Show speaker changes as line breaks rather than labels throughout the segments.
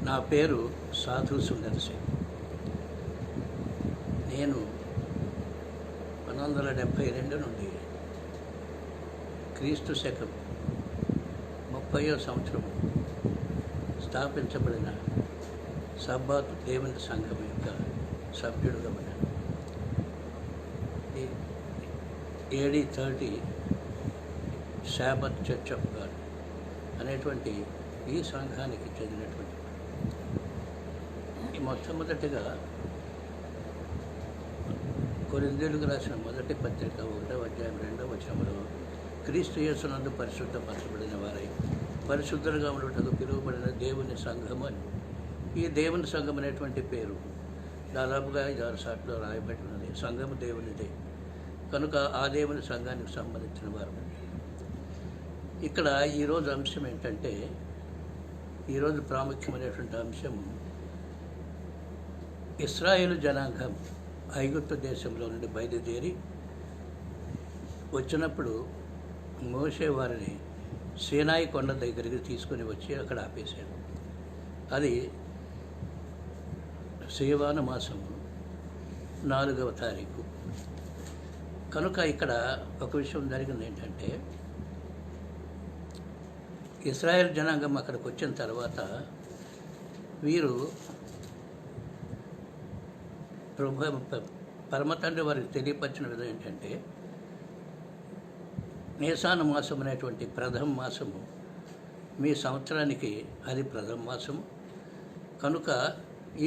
నా పేరు సాధు సుందర్ సింగ్. నేను 1972 నుండి క్రీస్తు శకం 30వ సంవత్సరం స్థాపించబడిన సబ్బాత్ దేవుని సంఘం యొక్క సభ్యుడుగా ఉన్నాను. AD 30 శాబత్ చర్చ్ ఆఫ్ గాడ్ అనేటువంటి ఈ సంఘానికి చెందినటువంటి ఈ మొట్టమొదటిగా కొరింథీయులకు రాసిన మొదటి పత్రిక 1వ అధ్యాయం 2వ వచనంలో క్రీస్తు యేసునందు పరిశుద్ధపరచబడిన వారై పరిశుద్ధులుగా ఉండటకు పిలువబడిన దేవుని సంఘం అని. ఈ దేవుని సంఘం అనేటువంటి పేరు దాదాపుగా 5-6 సార్లు రాయబడి ఉన్నది. సంఘము దేవునిదే కనుక ఆ దేవుని సంఘానికి సంబంధించిన వారు. ఇక్కడ ఈరోజు అంశం ఏంటంటే, ఈరోజు ప్రాముఖ్యమైనటువంటి అంశం ఇశ్రాయేలు జనాంగం ఐగుప్తు దేశంలో నుండి బయలుదేరి వచ్చినప్పుడు మోషే వారిని సీనాయి కొండ దగ్గరికి తీసుకొని వచ్చి అక్కడ ఆపేశాడు. అది సేవాన మాసము 4వ తారీఖు. కనుక ఇక్కడ ఒక విషయం జరిగింది ఏంటంటే, ఇశ్రాయేల్ జనాంగం అక్కడికి వచ్చిన తర్వాత వీరు పరమతండ్రి వారికి తెలియపరిచిన విధం ఏంటంటే, నీసాన మాసం అనేటువంటి ప్రథమ మాసము మీ సంవత్సరానికి అది ప్రథమ మాసము కనుక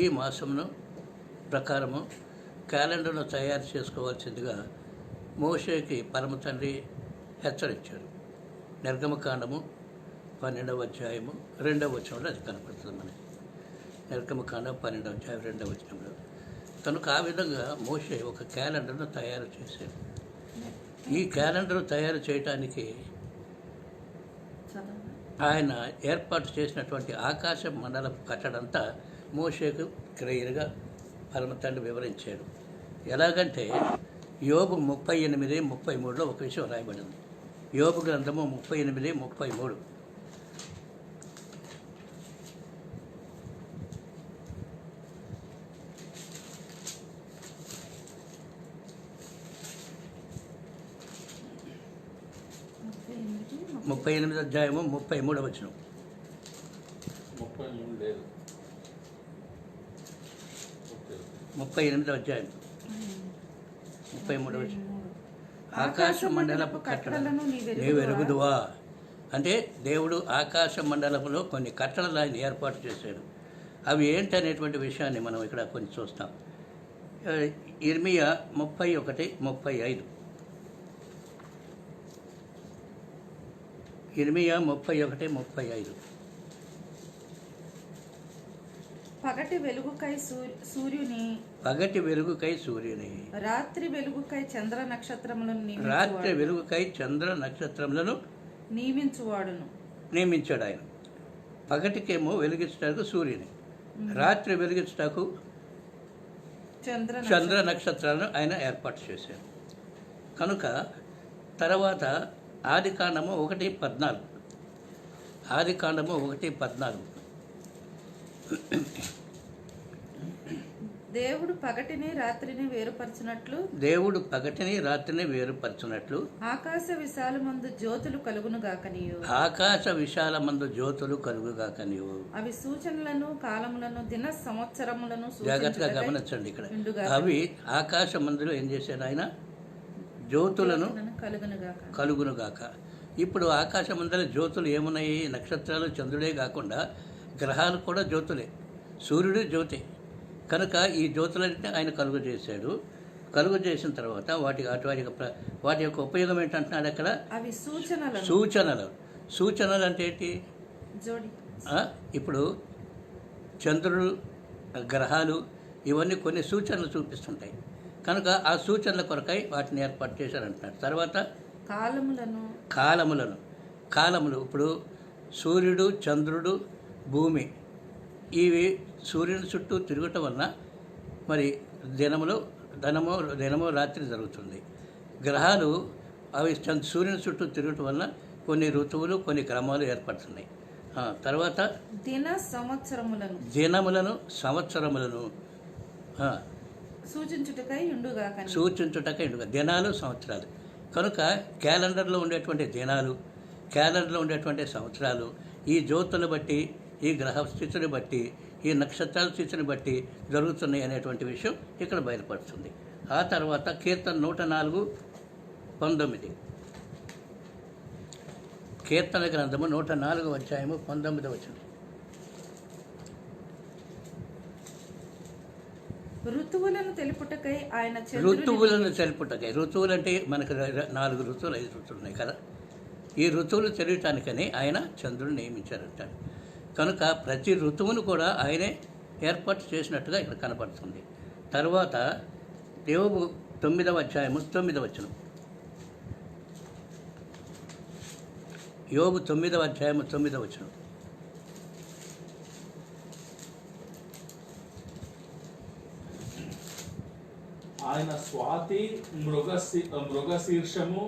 ఈ మాసమును ప్రకారము క్యాలెండర్ను తయారు చేసుకోవాల్సిందిగా మోషేకి పరమతండ్రి హెచ్చరించారు. నిర్గమకాండము 12వ అధ్యాయము 2వ వచనంలో అది కనపడుతుంది మనకి. నిర్గమకాండం 12వ అధ్యాయం 2వ వచనంలో. కనుక ఆ విధంగా మోషే ఒక క్యాలెండర్ను తయారు చేశాడు. ఈ క్యాలెండర్ తయారు చేయటానికి ఆయన ఏర్పాటు చేసినటువంటి ఆకాశ మండలపు కట్టడంతా మోషేకు క్లియర్గా పరమతండ్రి వివరించాడు. ఎలాగంటే యోబు 38:33లో ఒక విషయం రాయబడింది. యోబు గ్రంథము 38:33. ముప్పై 38వ అధ్యాయము 33వ వచనం. 38వ అధ్యాయం 33వ వచనం. ఆకాశ మండలపు కట్టడలను నీవు ఎరుగుదువా అంటే దేవుడు ఆకాశ మండలంలో కొన్ని కట్టడలు ఆయన ఏర్పాటు చేశాడు. అవి ఏంటనేటువంటి విషయాన్ని మనం ఇక్కడ కొంచెం చూస్తాం. ఇర్మియా 31:35. ఇర్మియా 31:35.
పగటి వెలుగుకై సూర్యుని రాత్రి వెలుగుకై చంద్ర నక్షత్రములను
నియమించాడు ఆయన. పగటికేమో వెలిగించడానికి సూర్యుని, రాత్రి వెలిగించడానికి చంద్ర నక్షత్రాలను ఆయన ఏర్పాటు చేశాడు. కనుక తర్వాత ఆదికాండము 1:14. ఆదికాండము 1:14.
దేవుడు పగటిని రాత్రిని వేరుపరచినట్లు ఆకాశ విశాలమందు జ్యోతులు కలుగుగాకనియు అవి సూచనలను కాలములను దిన సంవత్సరములను
జాగ్రత్తగా గమనించండి. ఇక్కడ అవి ఆకాశ మందులో ఏం చేశాడు ఆయన? జ్యోతులను కలుగునుగాక. ఇప్పుడు ఆకాశ మందుల జ్యోతులు ఏమున్నాయి? నక్షత్రాలు, చంద్రుడే కాకుండా గ్రహాలు కూడా జ్యోతులే, సూర్యుడు జ్యోతి. కనుక ఈ జ్యోతులన్నింటినీ ఆయన కలుగు చేసిన తర్వాత వాటి యొక్క ఉపయోగం ఏంటంటున్నాడు అక్కడ?
అవి
సూచనలు అంటే ఏంటి? ఇప్పుడు చంద్రుడు, గ్రహాలు ఇవన్నీ కొన్ని సూచనలు చూపిస్తుంటాయి. కనుక ఆ సూచనల కొరకై వాటిని ఏర్పాటు చేశారంటున్నాడు. తర్వాత కాలములు ఇప్పుడు సూర్యుడు, చంద్రుడు, భూమి ఇవి సూర్యుని చుట్టూ తిరగటం వలన మరి దినము రాత్రి జరుగుతుంది. గ్రహాలు అవి సూర్యుని చుట్టూ తిరగటం వలన కొన్ని ఋతువులు, కొన్ని క్రమాలు ఏర్పడుతున్నాయి. తర్వాత
దినములను
సంవత్సరములను
సూచించుటకై ఉండుగా
దినాలు సంవత్సరాలు కనుక క్యాలెండర్లో ఉండేటువంటి దినాలు, క్యాలెండర్లో ఉండేటువంటి సంవత్సరాలు ఈ జ్యోతులను బట్టి, ఈ గ్రహ స్థితిని బట్టి, ఈ నక్షత్రాల స్థితిని బట్టి జరుగుతున్నాయి అనేటువంటి విషయం ఇక్కడ బయలుపడుతుంది. ఆ తర్వాత కీర్తన 104:19 కీర్తన గ్రంథము 104 అధ్యాయము 19 వచనం.
ఋతువులను తెలుపుటకై
ఋతువులు అంటే మనకు 4 ఋతువులు 5 ఋతువులు ఉన్నాయి కదా. ఈ ఋతువులు తెలియటానికని ఆయన చంద్రుని నియమించారంటాడు. కనుక ప్రతి ఋతువును కూడా ఆయనే ఏర్పాటు చేసినట్టుగా ఇక్కడ కనపడుతుంది. తర్వాత యోబు 9వ అధ్యాయము 9 వచనం. యోబు 9వ అధ్యాయము 9 వచనం.
ఆయన స్వాతి మృగశీర్షము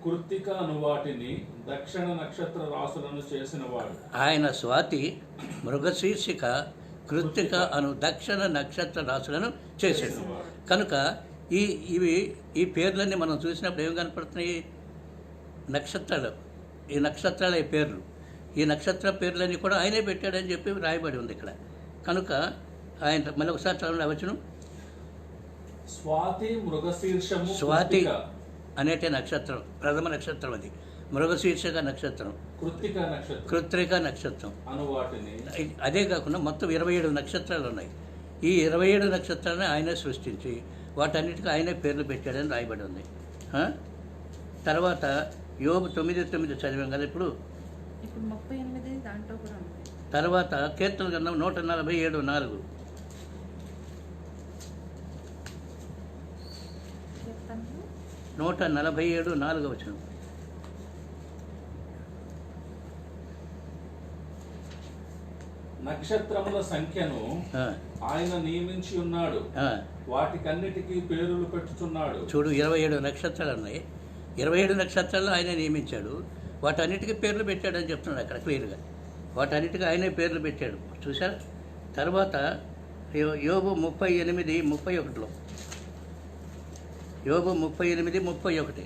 కృత్తిక అను వాటిని దక్షిణ నక్షత్ర రాసులను చేసినవాడు.
ఆయన స్వాతి మృగశీర్షిక కృత్తిక అను దక్షిణ నక్షత్ర రాసులను చేసాడు. కనుక ఈ పేర్లన్నీ మనం చూసినప్పుడు ఏం కనపడుతున్నాయి? నక్షత్రాలు. ఈ నక్షత్రాల పేర్లు, ఈ నక్షత్ర పేర్లన్నీ కూడా ఆయనే పెట్టాడని చెప్పి రాయబడి ఉంది ఇక్కడ. కనుక ఆయన మళ్ళీ ఒకసారి చదవండి వచనం.
స్వాతి మృగశీర్షము.
స్వాతి అనేటే నక్షత్రం ప్రథమ నక్షత్రం, అది మృగశీర్షిక నక్షత్రం, కృత్తిక నక్షత్రం
అనువాటిని.
అదే కాకుండా మొత్తం 27 నక్షత్రాలు ఉన్నాయి. ఈ 27 నక్షత్రాలను ఆయనే సృష్టించి వాటన్నిటికీ ఆయనే పేర్లు పెట్టాడని రాయబడి ఉంది. తర్వాత యోబు 9:9 చదివాం కదా. ఇప్పుడు
38 దాంట్లో కూడా ఉంది.
తర్వాత కీర్తన గ్రంథం 147:4 147:4 వచనం.
నక్షత్రముల సంఖ్యను ఆయన నియమించి ఉన్నాడు, వాటికన్నిటికీ పేర్లు పెట్టుచున్నాడు.
చూడు, 27 నక్షత్రాలు ఉన్నాయి. 27 నక్షత్రాలు ఆయన నియమించాడు, వాటన్నిటికీ పేర్లు పెట్టాడని చెప్తున్నాడు అక్కడ క్లియర్గా. వాటన్నిటికీ ఆయనే పేర్లు పెట్టాడు, చూసారా. తర్వాత యోబు 38:31 యోబు 38:31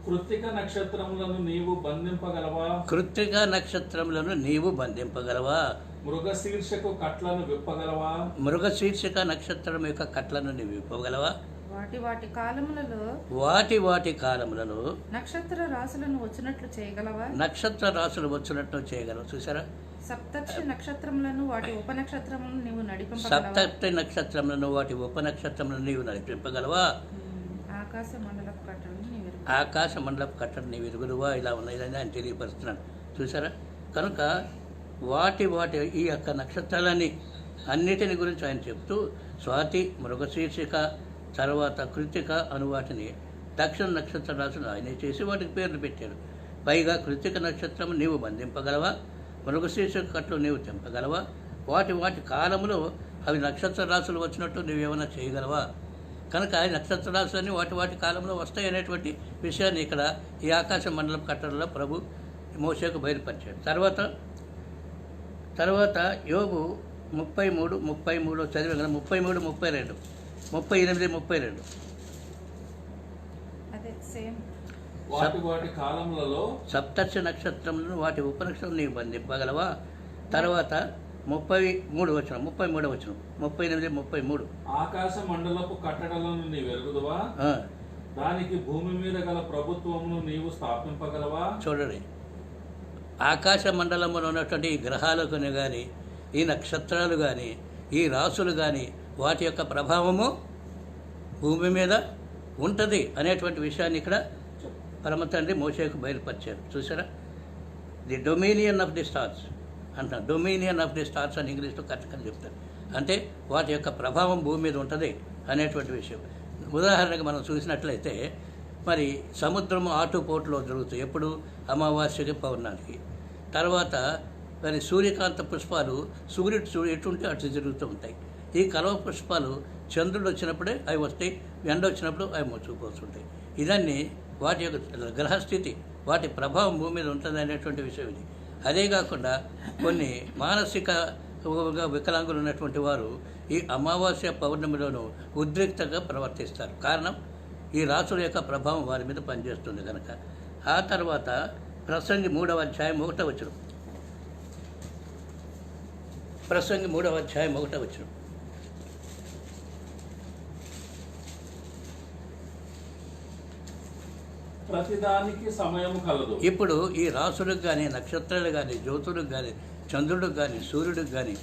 కృత్తిక నక్షత్రములను నీవు బంధింపగలవా?
కృత్తిక నక్షత్రములను నీవు బంధింపగలవా?
మృగశీర్షకు కట్లను విప్పగలవా?
మృగశీర్షిక నక్షత్రం యొక్క కట్లను నీవు విప్పగలవా?
వాటి
కాలములలో
నక్షత్ర రాసులను వచ్చినట్లు చేయగలవా?
నక్షత్ర రాసులు వచ్చినట్లు చేయగలవు. చూసారా.
సప్తర్షి నక్షత్రములను వాటి ఉపనక్షత్రములను నీవు నడిపింపగలవా?
సప్తర్షి నక్షత్రములను వాటి ఉపనక్షత్రములను నీవు నడిపింపగలవా?
ఆకాశ మండలపు
కట్టడం నీ విరుగులువా? ఇలా ఉన్నాయని ఆయన తెలియపరుస్తున్నాడు, చూసారా. కనుక వాటి ఈ యొక్క నక్షత్రాలని అన్నిటిని గురించి ఆయన చెప్తూ స్వాతి, మృగశీర్షిక, తర్వాత కృత్తిక అను వాటిని దక్షిణ నక్షత్ర రాసులు ఆయనే చేసి వాటికి పేర్లు పెట్టాడు. పైగా కృత్తిక నక్షత్రం నీవు బంధింపగలవా? మృగశీర్షిక కట్లు నీవు తెంపగలవా? వాటి కాలంలో అవి నక్షత్ర రాసులు వచ్చినట్టు నువ్వేమైనా చేయగలవా? కనుక నక్షత్ర రాశులన్నీ వాటి కాలంలో వస్తాయి అనేటువంటి విషయాన్ని ఇక్కడ ఈ ఆకాశ మండలం కట్టడంలో ప్రభు మోషేకు బయలుపరిచాడు. తర్వాత యోబు 33:33 చదివాం కదా. 33:32 38:32
వాటి కాలములలో
సప్తర్షి నక్షత్రములను వాటి ఉపనక్షత్రం నీవు బంధింపగలవా? తర్వాత 33 వచనం 38:33
ఆకాశ మండలపు కట్టడలను నీవు ఎరుగుదువా? దానికి భూమి మీద గల ప్రభుత్వమును నీవు స్థాపింపగలవా?
చూడండి, ఆకాశ మండలంలో ఉన్నటువంటి ఈ గ్రహాలకు కానీ, ఈ నక్షత్రాలు కానీ, ఈ రాసులు కానీ వాటి యొక్క ప్రభావము భూమి మీద ఉంటుంది అనేటువంటి విషయాన్ని ఇక్కడ పరమ తండ్రి మోషేకు బయలుపరిచారు, చూసారా. The dominion of the stars అంటారు. డొమినియన్ ఆఫ్ ది స్టార్స్ అని ఇంగ్లీష్లో కరెక్ట్గా చెప్తారు. అంటే వాటి యొక్క ప్రభావం భూమి మీద ఉంటుంది అనేటువంటి విషయం. ఉదాహరణకు మనం చూసినట్లయితే మరి సముద్రము ఆటుపోటులో జరుగుతాయి. ఎప్పుడు? అమావాస్యకి, పౌర్ణానికి. తర్వాత మరి సూర్యకాంత పుష్పాలు సూర్యుడు ఎటుంటే అటు జరుగుతూ ఉంటాయి. ఈ కలువ పుష్పాలు చంద్రుడు వచ్చినప్పుడే అవి వస్తాయి, ఎండ వచ్చినప్పుడు అవి మొచ్చుకుపోతుంటాయి. ఇదన్నీ వాటి యొక్క గ్రహస్థితి, వాటి ప్రభావం భూమి మీద ఉంటుంది అనేటువంటి విషయం ఇది. అదే కాకుండా కొన్ని మానసిక వికలాంగులు ఉన్నటువంటి వారు ఈ అమావాస్య పౌర్ణమిలోనూ ఉద్రిక్తంగా ప్రవర్తిస్తారు. కారణం ఈ రాసుల యొక్క ప్రభావం వారి మీద పనిచేస్తుంది కనుక. ఆ తర్వాత ప్రసంగి 3వ అధ్యాయం 1వ వచనం. ప్రసంగి 3వ అధ్యాయం 1వ వచనం.
ప్రతిదానికి సమయం కలదు.
ఇప్పుడు ఈ రాసులకు కానీ, నక్షత్రాలకు కానీ, జ్యోతులకు కానీ, చంద్రుడికి కానీ, సూర్యుడికి కానీ,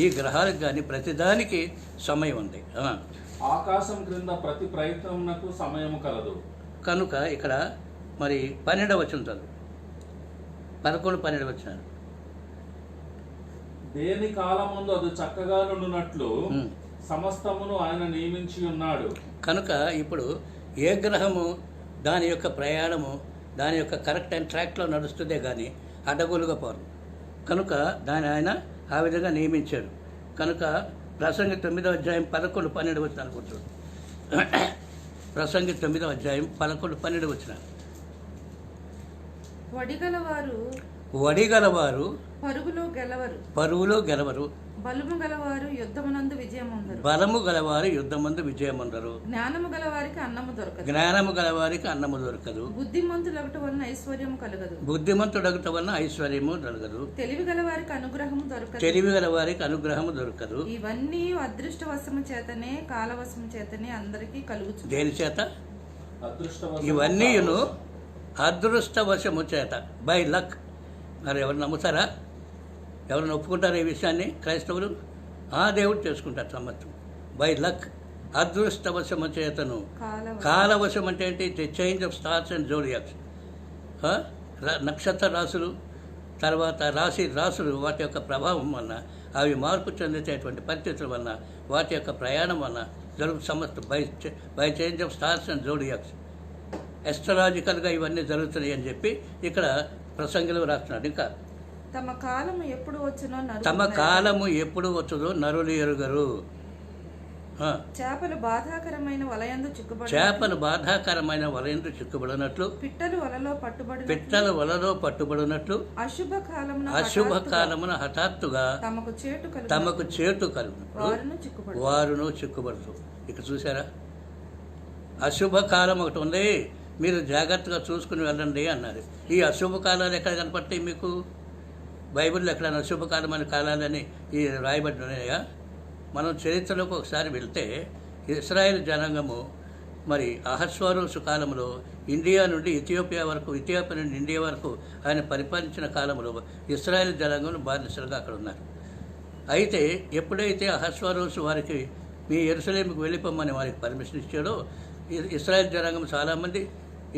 ఈ గ్రహాలకు కానీ ప్రతిదానికి సమయం ఉంది.
ఆకాశం క్రింద ప్రతి ప్రయత్నమునకు సమయము కలదు.
కనుక ఇక్కడ మరి 12వ వచనం చదువు. 11, 12 వచనాలు.
దేని కాలమందు అది చక్కగా నుండునట్లు సమస్తమును ఆయన నియమించి ఉన్నాడు.
కనుక ఇప్పుడు ఏ గ్రహము దాని యొక్క ప్రయాణము దాని యొక్క కరెక్ట్ అయిన ట్రాక్లో నడుస్తుందే కానీ అడ్డగోలుగా పోరు. కనుక దాన్ని ఆయన ఆ విధంగా నియమించాడు. కనుక ప్రసంగి 9వ అధ్యాయం 11, 12 వచనాలు కూర్చోడు. ప్రసంగి 9వ అధ్యాయం 11, 12 వచనాలు. వడిగలవారు పరుగులో గెలవరు,
బలము గలవారు యుద్ధమునందు విజయముందరు.
బలము గలవారు యుద్ధమందు విజయముందరు.
జ్ఞానము గలవారికి అన్నము దొరకదు. బుద్ధిమంతుడగట వలన ఐశ్వర్యము కలగదు. తెలివి గలవారికి అనుగ్రహము దొరకదు. ఇవన్నీ అదృష్టవశము చేతనే కాలవశము చేతనే అందరికీ కలుగుతుంది.
దేని చేత? ఇవన్నీ అదృష్టవశము చేత, బై లక్. మరి ఎవరు నమ్ముతారా? ఎవరు ఒప్పుకుంటారు ఈ విషయాన్ని? క్రైస్తవులు. దేవుడు చేసుకుంటారు సంవత్సరం. బై లక్, అదృష్టవశము చేతను. కాలవశం అంటే ఏంటి? The change of stars and zodiacs. నక్షత్ర రాసులు, తర్వాత రాసులు వాటి యొక్క ప్రభావం వలన, అవి మార్పు చెందేటటువంటి పరిస్థితుల వలన, వాటి యొక్క ప్రయాణం వలన సమస్త by change of stars and zodiacs ఎస్ట్రాలజికల్గా ఇవన్నీ జరుగుతున్నాయి అని చెప్పి ఇక్కడ ప్రసంగిలో రాస్తున్నాడు. ఇంకా
తమ కాలము
ఎప్పుడు వచ్చుదో నరులు ఎరుగరు.
చేపలు బాధాకరమైన
వలయందు చిక్కుబడినట్లు, పిట్టలు వలలో పట్టుబడినట్లు అశుభ కాలమున హఠాత్తుగా తమకు చేటు కలుగునట్లు వారును చిక్కుబడుతూ. ఇక్కడ చూసారా? అశుభ కాలం ఒకటి ఉంది, మీరు జాగ్రత్తగా చూసుకుని వెళ్ళండి అన్నారు. ఈ అశుభ కాలాలు ఎక్కడ కనపడతాయి మీకు? బైబిల్లో ఎక్కడైనా అశుభకాలమైన కాలాలని ఈ రాయబడి ఉన్నాయా? మనం చరిత్రలోకి ఒకసారి వెళ్తే ఇశ్రాయేల్ జనాంగము మరి అహస్వరోసు కాలంలో ఇండియా నుండి ఇథియోపియా నుండి ఇండియా వరకు ఆయన పరిపాలించిన కాలంలో ఇశ్రాయేల్ జనాంగం బానిసలుగా అక్కడ ఉన్నారు. అయితే ఎప్పుడైతే అహస్వరోసు వారికి మీ యెరూషలేముకు వెళ్ళిపోమని వారికి పర్మిషన్ ఇచ్చాడో ఇశ్రాయేల్ జనాంగం చాలామంది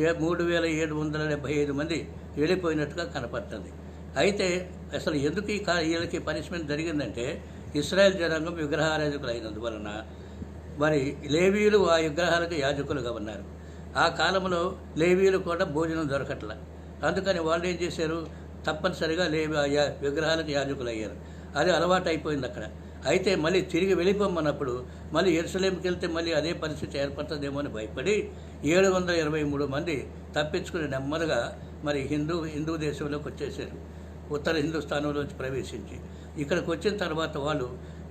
3775 మంది వెళ్ళిపోయినట్టుగా కనపడుతుంది. అయితే అసలు ఎందుకు వీళ్ళకి పనిష్మెంట్ జరిగిందంటే ఇశ్రాయేల్ జనాంగం విగ్రహారాధకులు అయినందువలన మరి లేవీయులు ఆ విగ్రహాలకు యాజకులుగా ఉన్నారు. ఆ కాలంలో లేవీయులు కూడా భోజనం దొరకట్ల. అందుకని వాళ్ళు ఏం చేశారు? తప్పనిసరిగా విగ్రహాలకు యాజకులు అయ్యారు. అది అలవాటు అయిపోయింది అక్కడ. అయితే మళ్ళీ తిరిగి వెళ్ళిపోమన్నప్పుడు మళ్ళీ యెరూషలేముకి వెళ్తే మళ్ళీ అదే పరిస్థితి ఏర్పడుతుందేమో అని భయపడి 723 మంది తప్పించుకుని నెమ్మదిగా మరి హిందూ దేశంలోకి వచ్చేసారు. ఉత్తర హిందుస్థానంలోంచి ప్రవేశించి ఇక్కడికి వచ్చిన తర్వాత వాళ్ళు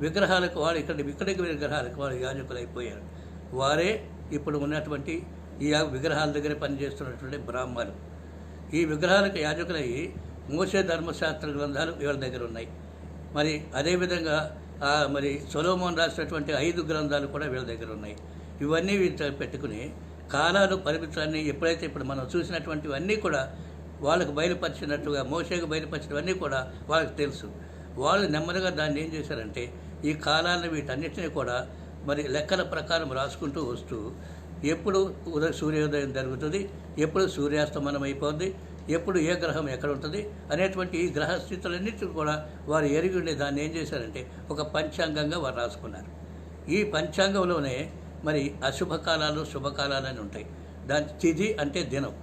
ఇక్కడికి విగ్రహాలకు వాళ్ళు యాజకులు అయిపోయారు. వారే ఇప్పుడు ఉన్నటువంటి ఈ విగ్రహాల దగ్గర పనిచేస్తున్నటువంటి బ్రాహ్మణులు. ఈ విగ్రహాలకు యాజకులయ్యి మోసే ధర్మశాస్త్ర గ్రంథాలు వీళ్ళ దగ్గర ఉన్నాయి. మరి అదేవిధంగా మరి సొలొమోన్ రాసినటువంటి 5 గ్రంథాలు కూడా వీళ్ళ దగ్గర ఉన్నాయి. ఇవన్నీ వీళ్ళు పెట్టుకుని కాలాలు పరిమితాన్ని ఎప్పుడైతే ఇప్పుడు మనం చూసినటువంటివన్నీ కూడా వాళ్ళకు బయలుపరిచినట్టుగా మోషేకు బయలుపరిచినవన్నీ కూడా వాళ్ళకి తెలుసు. వాళ్ళు నెమ్మదిగా దాన్ని ఏం చేశారంటే ఈ కాలాలను వీటన్నిటినీ కూడా మరి లెక్కల ప్రకారం రాసుకుంటూ వస్తూ ఎప్పుడు సూర్యోదయం జరుగుతుంది, ఎప్పుడు సూర్యాస్తమనం అయిపోద్ది, ఎప్పుడు ఏ గ్రహం ఎక్కడ ఉంటుంది అనేటువంటి ఈ గ్రహ స్థితులన్నింటినీ కూడా వారు ఎరిగి ఉండే దాన్ని ఏం చేశారంటే ఒక పంచాంగంగా వారు రాసుకున్నారు. ఈ పంచాంగంలోనే మరి అశుభకాలాలు శుభకాలాలు అని ఉంటాయి. దాని తిథి అంటే దినం,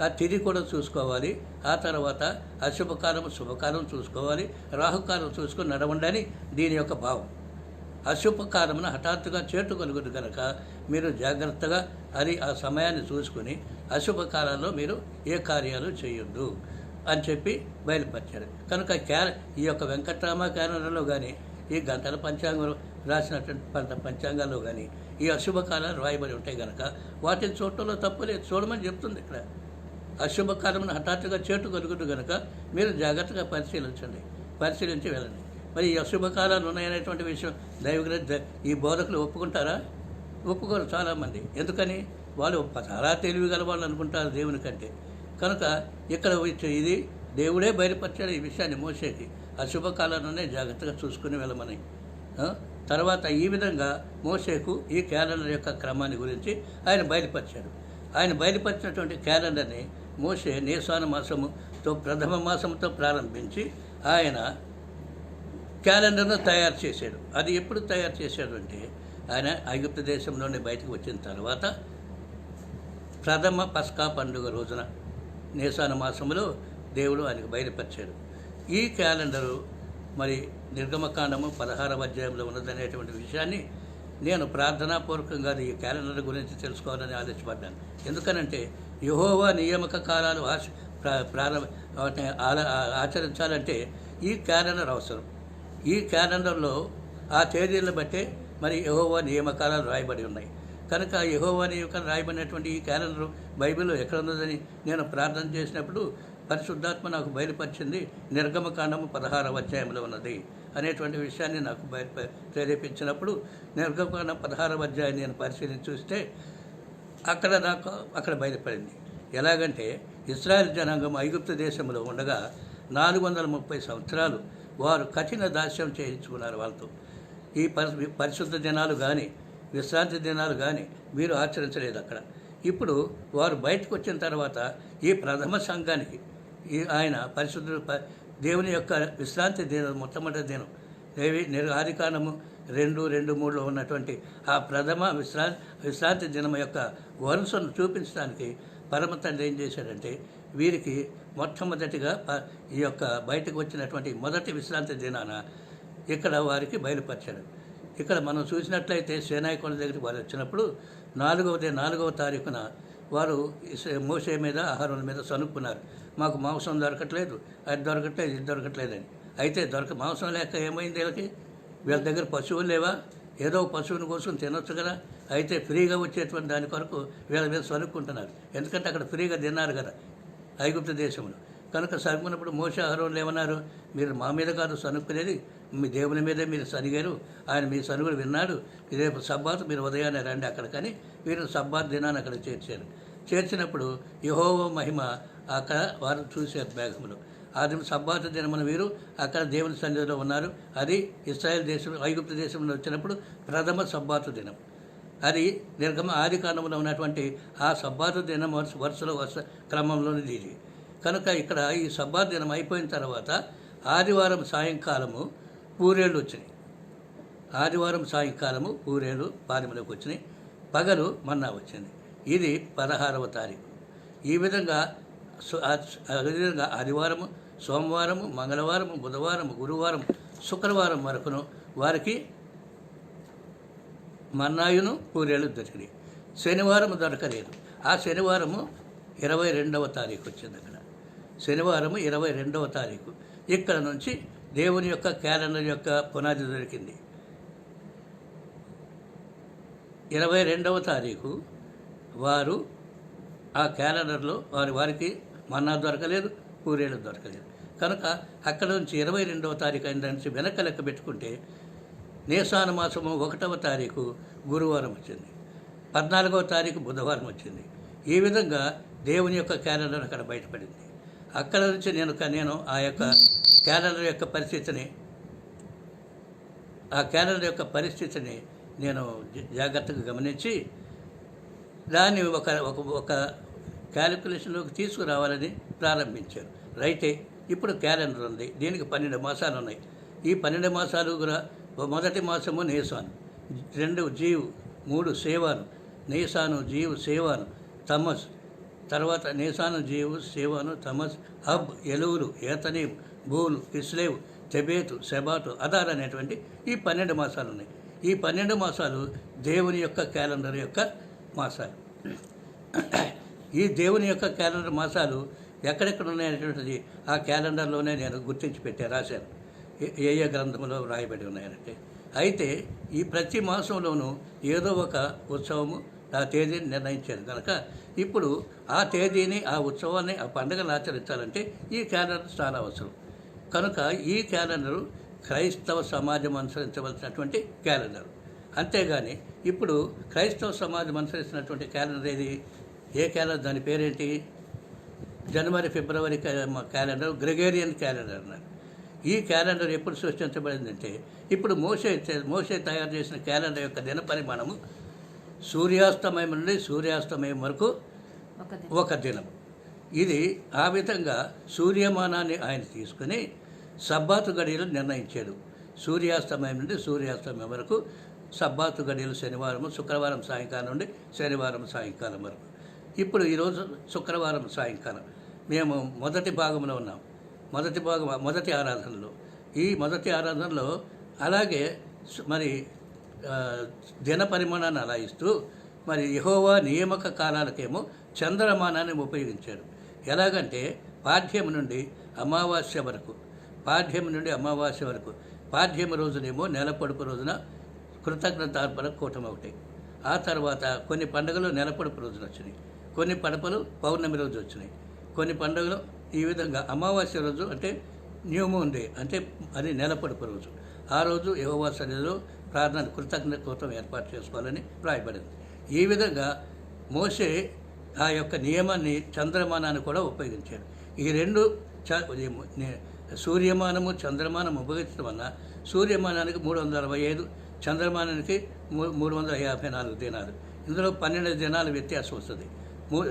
ఆ తిథి కూడా చూసుకోవాలి. ఆ తర్వాత అశుభకాలం శుభకాలం చూసుకోవాలి, రాహుకాలం చూసుకొని నడవండి దీని యొక్క భావం. అశుభకారమును హఠాత్తుగా చేటుకొలుగురు కనుక మీరు జాగ్రత్తగా అది ఆ సమయాన్ని చూసుకుని అశుభకాలంలో మీరు ఏ కార్యాలు చేయొద్దు అని చెప్పి బయలుపరిచారు. కనుక ఈ యొక్క వెంకట్రామ క్యాలెండర్లో కానీ ఈ గంటల పంచాంగం రాసినటువంటి పంచాంగాల్లో కానీ ఈ అశుభకాలాలు రాయబడి ఉంటాయి కనుక వాటిని చూడటంలో తప్పు లేదు, చూడమని చెప్తుంది ఇక్కడ. అశుభకాలమును హఠాత్తుగా చేటు కలుగుతుంది కనుక మీరు జాగ్రత్తగా పరిశీలించి వెళ్ళండి. మరి ఈ అశుభకాలాలు ఉన్నాయనేటువంటి విషయం ఈ బోధకులు ఒప్పుకుంటారా? ఒప్పుకోరు చాలామంది. ఎందుకని? వాళ్ళు చాలా తెలివి గల వాళ్ళు అనుకుంటారు దేవుని కంటే. కనుక ఇక్కడ ఇది దేవుడే బయలుపరిచాడు ఈ విషయాన్ని మోషేకి, అశుభకాలాలనే జాగ్రత్తగా చూసుకుని వెళ్ళమని. తర్వాత ఈ విధంగా మోషేకు ఈ క్యాలెండర్ యొక్క క్రమాన్ని గురించి ఆయన బయలుపరిచాడు. ఆయన బయలుపరిచినటువంటి క్యాలెండర్ని మోషే నీసాను మాసముతో ప్రథమ మాసంతో ప్రారంభించి ఆయన క్యాలెండర్ను తయారు చేశాడు. అది ఎప్పుడు తయారు చేశాడు అంటే ఆయన ఐగుప్తు దేశం నుండి బయటకు వచ్చిన తర్వాత ప్రథమ పస్కా పండుగ రోజున నీసాను మాసంలో దేవుడు ఆయనకు బయలుపరిచాడు. ఈ క్యాలెండరు మరి నిర్గమకాండము 16వ అధ్యాయంలో ఉన్నదనేటువంటి విషయాన్ని నేను ప్రార్థనాపూర్వకంగా ఈ క్యాలెండర్ గురించి తెలుసుకోవాలని ఆలోచపడ్డాను. ఎందుకనంటే యెహోవా నియామక కాలాలు ఆచరించాలంటే ఈ క్యాలెండర్ అవసరం. ఈ క్యాలెండర్లో ఆ తేదీలను బట్టే మరి యెహోవా నియామకాలు రాయబడి ఉన్నాయి. కనుక యెహోవా నియామకాలు రాయబడినటువంటి ఈ క్యాలెండర్ బైబిల్లో ఎక్కడ ఉన్నదని నేను ప్రార్థన చేసినప్పుడు పరిశుద్ధాత్మ నాకు బయలుపరిచింది నిర్గమకాండము 16వ అధ్యాయంలో ఉన్నది అనేటువంటి విషయాన్ని నాకు ప్రేరేపించినప్పుడు నిర్గమకాండం 16వ అధ్యాయాన్ని నేను పరిశీలించి చూస్తే అక్కడ బయలుపడింది. ఎలాగంటే ఇశ్రాయేల్ జనాంగం ఐగుప్తు దేశంలో ఉండగా 430 సంవత్సరాలు వారు కఠిన దాస్యం చేయించుకున్నారు వాళ్ళతో. ఈ పరిశుద్ధ దినాలు కానీ విశ్రాంతి దినాలు కానీ వీరు ఆచరించలేదు అక్కడ. ఇప్పుడు వారు బయటకు వచ్చిన తర్వాత ఈ ప్రథమ సంఘానికి ఆయన పరిశుద్ధ దేవుని యొక్క విశ్రాంతి దినం, మొట్టమొదటి దినం ఆదికాండము 2:2-3లో ఉన్నటువంటి ఆ ప్రథమ విశ్రాంతి దినం యొక్క వరుసను చూపించడానికి పరమ తండ్రి ఏం చేశాడంటే వీరికి మొట్టమొదటిగా ఈ యొక్క బయటకు వచ్చినటువంటి మొదటి విశ్రాంతి దినాన ఇక్కడ వారికి బయలుపరిచాడు. ఇక్కడ మనం చూసినట్లయితే సేనాయి కొండ దగ్గరికి వారు వచ్చినప్పుడు 4వ తారీఖున వారు మోషే మీద అహరోన్ మీద సనుక్కున్నారు. మాకు మాంసం దొరకట్లేదు, అది దొరకట్లేదు, ఇది దొరకట్లేదని. అయితే మాంసం లేక ఏమైంది వీళ్ళ దగ్గర పశువులు లేవా? ఏదో పశువుని కోసం తినొచ్చు కదా. అయితే ఫ్రీగా వచ్చేటువంటి దాని కొరకు వీళ్ళ మీద సనుక్కుంటున్నారు. ఎందుకంటే అక్కడ ఫ్రీగా తిన్నారు కదా ఐగుప్తు దేశంలో. కనుక సనుకున్నప్పుడు మోషే అహరోన్లు ఏమన్నారు? మీరు మా మీద కాదు సనుక్కునేది, మీ దేవుని మీదే మీరు సనిగారు, ఆయన మీ సనుగులు విన్నాడు. రేపు సబ్బాతు మీరు ఉదయాన్నే రండి అక్కడికని వీరు సబ్బాత్ దినాన్ని అక్కడ చేర్చినప్పుడు యెహోవా మహిమ అక్కడ వారు చూశారు మేఘములు. అది సబ్బాతు దినమున వీరు అక్కడ దేవుని సన్నిధిలో ఉన్నారు. అది ఇశ్రాయేల్ దేశం ఐగుప్తు దేశంలో వచ్చినప్పుడు ప్రథమ సబ్బాతు దినం. అది ఆదికాండంలో ఉన్నటువంటి ఆ సబ్బాతు దినం వరుస క్రమంలోనిది ఇది. కనుక ఇక్కడ ఈ సబ్బాతు దినం అయిపోయిన తర్వాత ఆదివారం సాయంకాలము పూరేళ్ళు వచ్చినాయి. ఆదివారం సాయంకాలము పూరేళ్ళు పాదెంలోకి వచ్చినాయి. పగలు మన్నా వచ్చింది. ఇది 16వ తారీఖు. ఈ విధంగా ఆదివారము, సోమవారము, మంగళవారము, బుధవారం, గురువారం, శుక్రవారం వరకును వారికి మన్నాయును పూరేళ్ళు దొరికినాయి. శనివారం దొరకలేదు. ఆ శనివారము 22వ తారీఖు వచ్చింది. అక్కడ శనివారము 22వ తారీఖు. ఇక్కడ నుంచి దేవుని యొక్క క్యాలెండర్ యొక్క పునాది దొరికింది. 22వ తారీఖు వారు ఆ క్యాలెండర్లో వారికి మన్నా దొరకలేదు, పూరేళ్ళు దొరకలేదు. కనుక అక్కడ నుంచి 22వ తారీఖు అయిన నుంచి వెనక లెక్క పెట్టుకుంటే నీసాను మాసము 1వ తారీఖు గురువారం వచ్చింది, 14వ తారీఖు బుధవారం వచ్చింది. ఈ విధంగా దేవుని యొక్క క్యాలెండర్ అక్కడ బయటపడింది. అక్కడ నుంచి నేను ఆ యొక్క క్యాలెండర్ యొక్క పరిస్థితిని నేను జాగ్రత్తగా గమనించి దాన్ని ఒక క్యాలిక్యులేషన్లోకి తీసుకురావాలని ప్రారంభించారు. రైటే, ఇప్పుడు క్యాలెండర్ ఉంది, దీనికి 12 మాసాలు ఉన్నాయి. ఈ 12 మాసాలు కూడా మొదటి మాసము నీసాను, 2 జీవు, 3 సేవాను, నీసాను, జీవు, సేవాను, తమస్, తర్వాత నీసాను, జీవు, సేవాను, తమస్, అబ్, ఎలువులు, ఏతనీం, బూలు, ఇస్లేవు, తెబేతు, సెబాటు, అదార్ అనేటువంటి ఈ 12 మాసాలు ఉన్నాయి. ఈ 12 మాసాలు దేవుని యొక్క క్యాలెండర్ యొక్క మాసాలు. ఈ దేవుని యొక్క క్యాలెండర్ మాసాలు ఎక్కడెక్కడ ఉన్నాయనేటువంటిది ఆ క్యాలెండర్లోనే నేను గుర్తించి రాశాను. ఏ గ్రంథంలో రాయబడి ఉన్నాయంటే, అయితే ఈ ప్రతి మాసంలోనూ ఏదో ఒక ఉత్సవము ఆ తేదీని నిర్ణయించారు కనుక ఇప్పుడు ఆ తేదీని, ఆ ఉత్సవాన్ని, ఆ పండుగను ఆచరించాలంటే ఈ క్యాలెండర్ చాలా అవసరం. కనుక ఈ క్యాలెండరు క్రైస్తవ సమాజం అనుసరించవలసినటువంటి క్యాలెండర్. అంతేగాని ఇప్పుడు క్రైస్తవ సమాజం అనుసరిస్తున్నటువంటి క్యాలెండర్ ఏది? ఏ క్యాలెండర్? దాని పేరేంటి? జనవరి ఫిబ్రవరి క్యాలెండర్, గ్రెగేరియన్ క్యాలెండర్ అన్నారు. ఈ క్యాలెండర్ ఎప్పుడు సృష్టించబడిందంటే ఇప్పుడు మోషే తయారు చేసిన క్యాలెండర్ యొక్క దిన పరిమాణము సూర్యాస్తమయం నుండి సూర్యాస్తమయం వరకు ఒక దినం. ఇది ఆ విధంగా సూర్యమానాన్ని ఆయన తీసుకుని సబ్బాతు గడియలు నిర్ణయించాడు. సూర్యాస్తమయం నుండి సూర్యాస్తమయం వరకు సబ్బాతు గడియలు శనివారం, శుక్రవారం సాయంకాలం నుండి శనివారం సాయంకాలం వరకు. ఇప్పుడు ఈరోజు శుక్రవారం సాయంకాలం మేము మొదటి భాగంలో ఉన్నాం. మొదటి ఆరాధనలో, ఈ మొదటి ఆరాధనలో అలాగే మరి దిన పరిమాణాన్ని అలా ఇస్తూ మరి యెహోవా నియామక కాలాలకేమో చంద్రమానాన్ని ఉపయోగించాడు. ఎలాగంటే పాఠ్యం నుండి అమావాస్య వరకు, పాఠ్యం రోజునేమో నెలపొడుపు రోజున కృతజ్ఞతార్పణ కూటమి ఒకటి. ఆ తర్వాత కొన్ని పండుగలు నెలపొడుపు రోజున వచ్చినాయి, కొన్ని పడపలు పౌర్ణమి రోజు వచ్చినాయి, కొన్ని పండుగలు ఈ విధంగా అమావాస్య రోజు అంటే న్యూ మూన్ డే అంటే అది నెలపొడుపు రోజు. ఆ రోజు యెహోవా సన్నిధిలో ప్రార్థన కృతజ్ఞత కూటం ఏర్పాటు చేసుకోవాలని రాయబడింది. ఈ విధంగా మోషే ఆ యొక్క నియమాన్ని చంద్రమానాన్ని కూడా ఉపయోగించాడు. ఈ రెండు సూర్యమానము చంద్రమానం ఉపయోగించడం వల్ల సూర్యమానానికి 365, చంద్రమానానికి 354 దినాలు. ఇందులో 12 దినాలు వ్యత్యాసం వస్తుంది.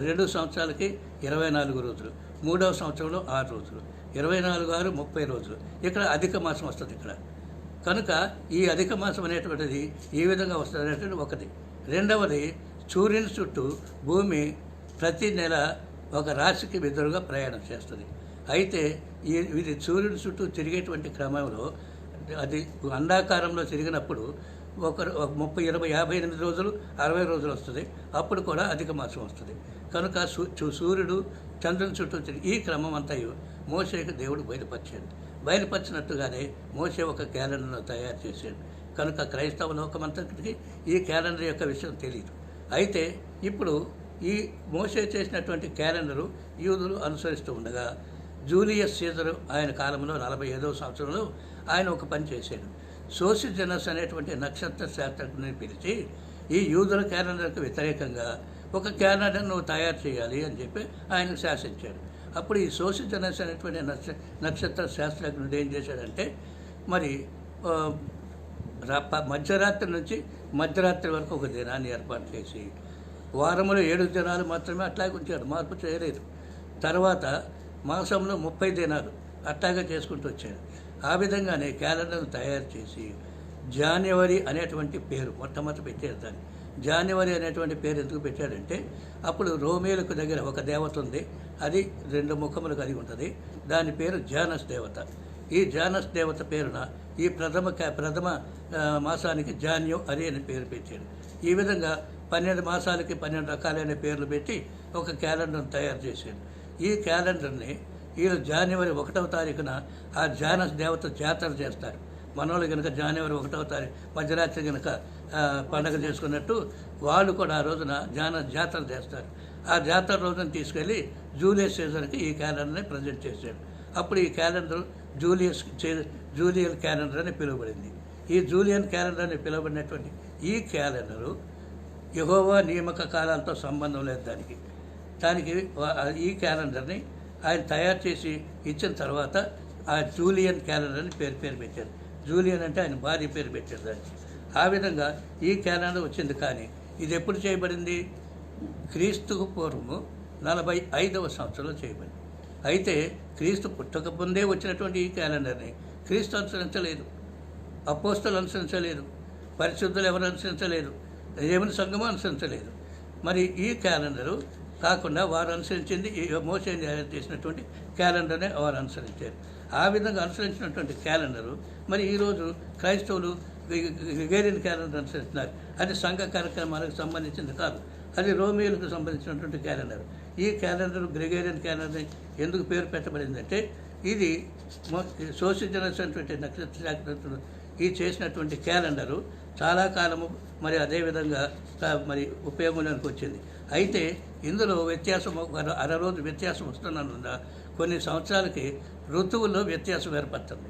2 సంవత్సరాలకి 24 రోజులు, 3వ సంవత్సరంలో 6 రోజులు, 24, 6, 30 రోజులు. ఇక్కడ అధిక మాసం వస్తుంది ఇక్కడ. కనుక ఈ అధిక మాసం అనేటువంటిది ఈ విధంగా వస్తుంది అనేటువంటి ఒకటి. రెండవది, సూర్యుని చుట్టూ భూమి ప్రతి నెల ఒక రాశికి ఎదురుగా ప్రయాణం చేస్తుంది. అయితే ఇది సూర్యుని చుట్టూ తిరిగేటువంటి క్రమంలో అది అండాకారంలో తిరిగినప్పుడు ఒక 30, 20, 58 రోజులు, 60 రోజులు వస్తుంది. అప్పుడు కూడా అధిక మాసం వస్తుంది. కనుక సూర్యుడు చంద్రుని చుట్టూ తిరిగి ఈ క్రమం అంతా మోషేకి దేవుడు బయలుపరిచినట్టుగానే మోషే ఒక క్యాలెండర్ను తయారు చేశాడు. కనుక క్రైస్తవ లోకమంతటికి ఈ క్యాలెండర్ యొక్క విషయం తెలియదు. అయితే ఇప్పుడు ఈ మోషే చేసినటువంటి క్యాలెండరు యూదులు అనుసరిస్తూ ఉండగా జూలియస్ సీజరు ఆయన కాలంలో 45వ సంవత్సరంలో ఆయన ఒక పని చేశాడు. సోసిజెనస్ అనేటువంటి నక్షత్ర శాస్త్రజ్ఞుని పిలిచి ఈ యూదుల క్యాలెండర్కు వ్యతిరేకంగా ఒక క్యాలెండర్ను తయారు చేయాలి అని చెప్పి ఆయనకు శాసించాడు. అప్పుడు ఈ సోసిజెనస్ అనేటువంటి నక్షత్ర శాస్త్రజ్ఞుడు ఏం చేశాడంటే మరి మధ్యరాత్రి నుంచి మధ్యరాత్రి వరకు ఒక దినాన్ని ఏర్పాటు చేసి వారంలో 7 దినాలు మాత్రమే అట్లాగే ఉంచాడు, మార్పు చేయలేదు. తర్వాత మాసంలో 30 దినాలు అట్లాగే చేసుకుంటూ వచ్చాడు. ఆ విధంగానే క్యాలెండర్ను తయారు చేసి జాన్యువరి అనేటువంటి పేరు మొట్టమొదటి పెట్టారు. దాన్ని జాన్యువరి అనేటువంటి పేరు ఎందుకు పెట్టాడంటే అప్పుడు రోమేలకు దగ్గర ఒక దేవత ఉంది, అది 2 ముఖములు కలిగి ఉంటుంది. దాని పేరు జానస్ దేవత. ఈ జానస్ దేవత పేరున ఈ ప్రథమ మాసానికి జాన్యువరి అని పేరు పెట్టాడు. ఈ విధంగా 12 మాసాలకి 12 రకాలైన పేర్లు పెట్టి ఒక క్యాలెండర్ను తయారు చేశాడు. ఈ క్యాలెండర్ని వీళ్ళు జనవరి 1వ తారీఖున ఆ జానస్ దేవత జాతర చేస్తారు. మనోళ్ళు కనుక జనవరి 1వ తారీఖు మధ్యరాత్రి కనుక పండగ చేసుకున్నట్టు వాళ్ళు కూడా ఆ రోజున జాతర చేస్తారు. ఆ జాతర రోజున తీసుకెళ్ళి జూలియస్ సీజర్కి ఈ క్యాలెండర్ని ప్రజెంట్ చేశాడు. అప్పుడు ఈ క్యాలెండర్ జూలియన్ క్యాలెండర్ అని పిలువబడింది. ఈ జూలియన్ క్యాలెండర్ అని పిలువబడినటువంటి ఈ క్యాలెండరు యెహోవా నియామక కాలాలతో సంబంధం లేదు. దానికి ఈ క్యాలెండర్ని ఆయన తయారు చేసి ఇచ్చిన తర్వాత ఆ జూలియన్ క్యాలెండర్ అని పేరు పెట్టారు. జూలియన్ అంటే ఆయన భార్య పేరు పెట్టారు దానికి. ఆ విధంగా ఈ క్యాలెండర్ వచ్చింది. కానీ ఇది ఎప్పుడు చేయబడింది? క్రీస్తుకు పూర్వము 45వ సంవత్సరంలో చేయబడింది. అయితే క్రీస్తు పుట్టకముందే వచ్చినటువంటి ఈ క్యాలెండర్ని క్రీస్తు అనుసరించలేదు, అపోస్తలు అనుసరించలేదు, పరిశుద్ధులు ఎవరు అనుసరించలేదు, దేవుని సంఘము అనుసరించలేదు. మరి ఈ క్యాలెండరు కాకుండా వారు అనుసరించింది మోషే చేసినటువంటి క్యాలెండర్నే వారు అనుసరించారు. ఆ విధంగా అనుసరించినటువంటి క్యాలెండరు మరి ఈరోజు క్రైస్తవులు గ్రెగేరియన్ క్యాలెండర్ అనుసరిస్తున్నారు. అది సంఘ కార్యక్రమాలకు సంబంధించింది కాదు, అది రోమియోలకు సంబంధించినటువంటి క్యాలెండర్. ఈ క్యాలెండర్ గ్రెగేరియన్ క్యాలెండర్ ఎందుకు పేరు పెట్టబడిందంటే ఇది సోసిజనస్ అనేటువంటి నక్షత్ర ఈ చేసినటువంటి క్యాలెండరు చాలా కాలము మరి అదేవిధంగా మరి ఉపయోగంలోకి వచ్చింది. అయితే ఇందులో వ్యత్యాసం అర రోజు వ్యత్యాసం వస్తున్నందున కొన్ని సంవత్సరాలకి ఋతువుల్లో వ్యత్యాసం ఏర్పడుతుంది.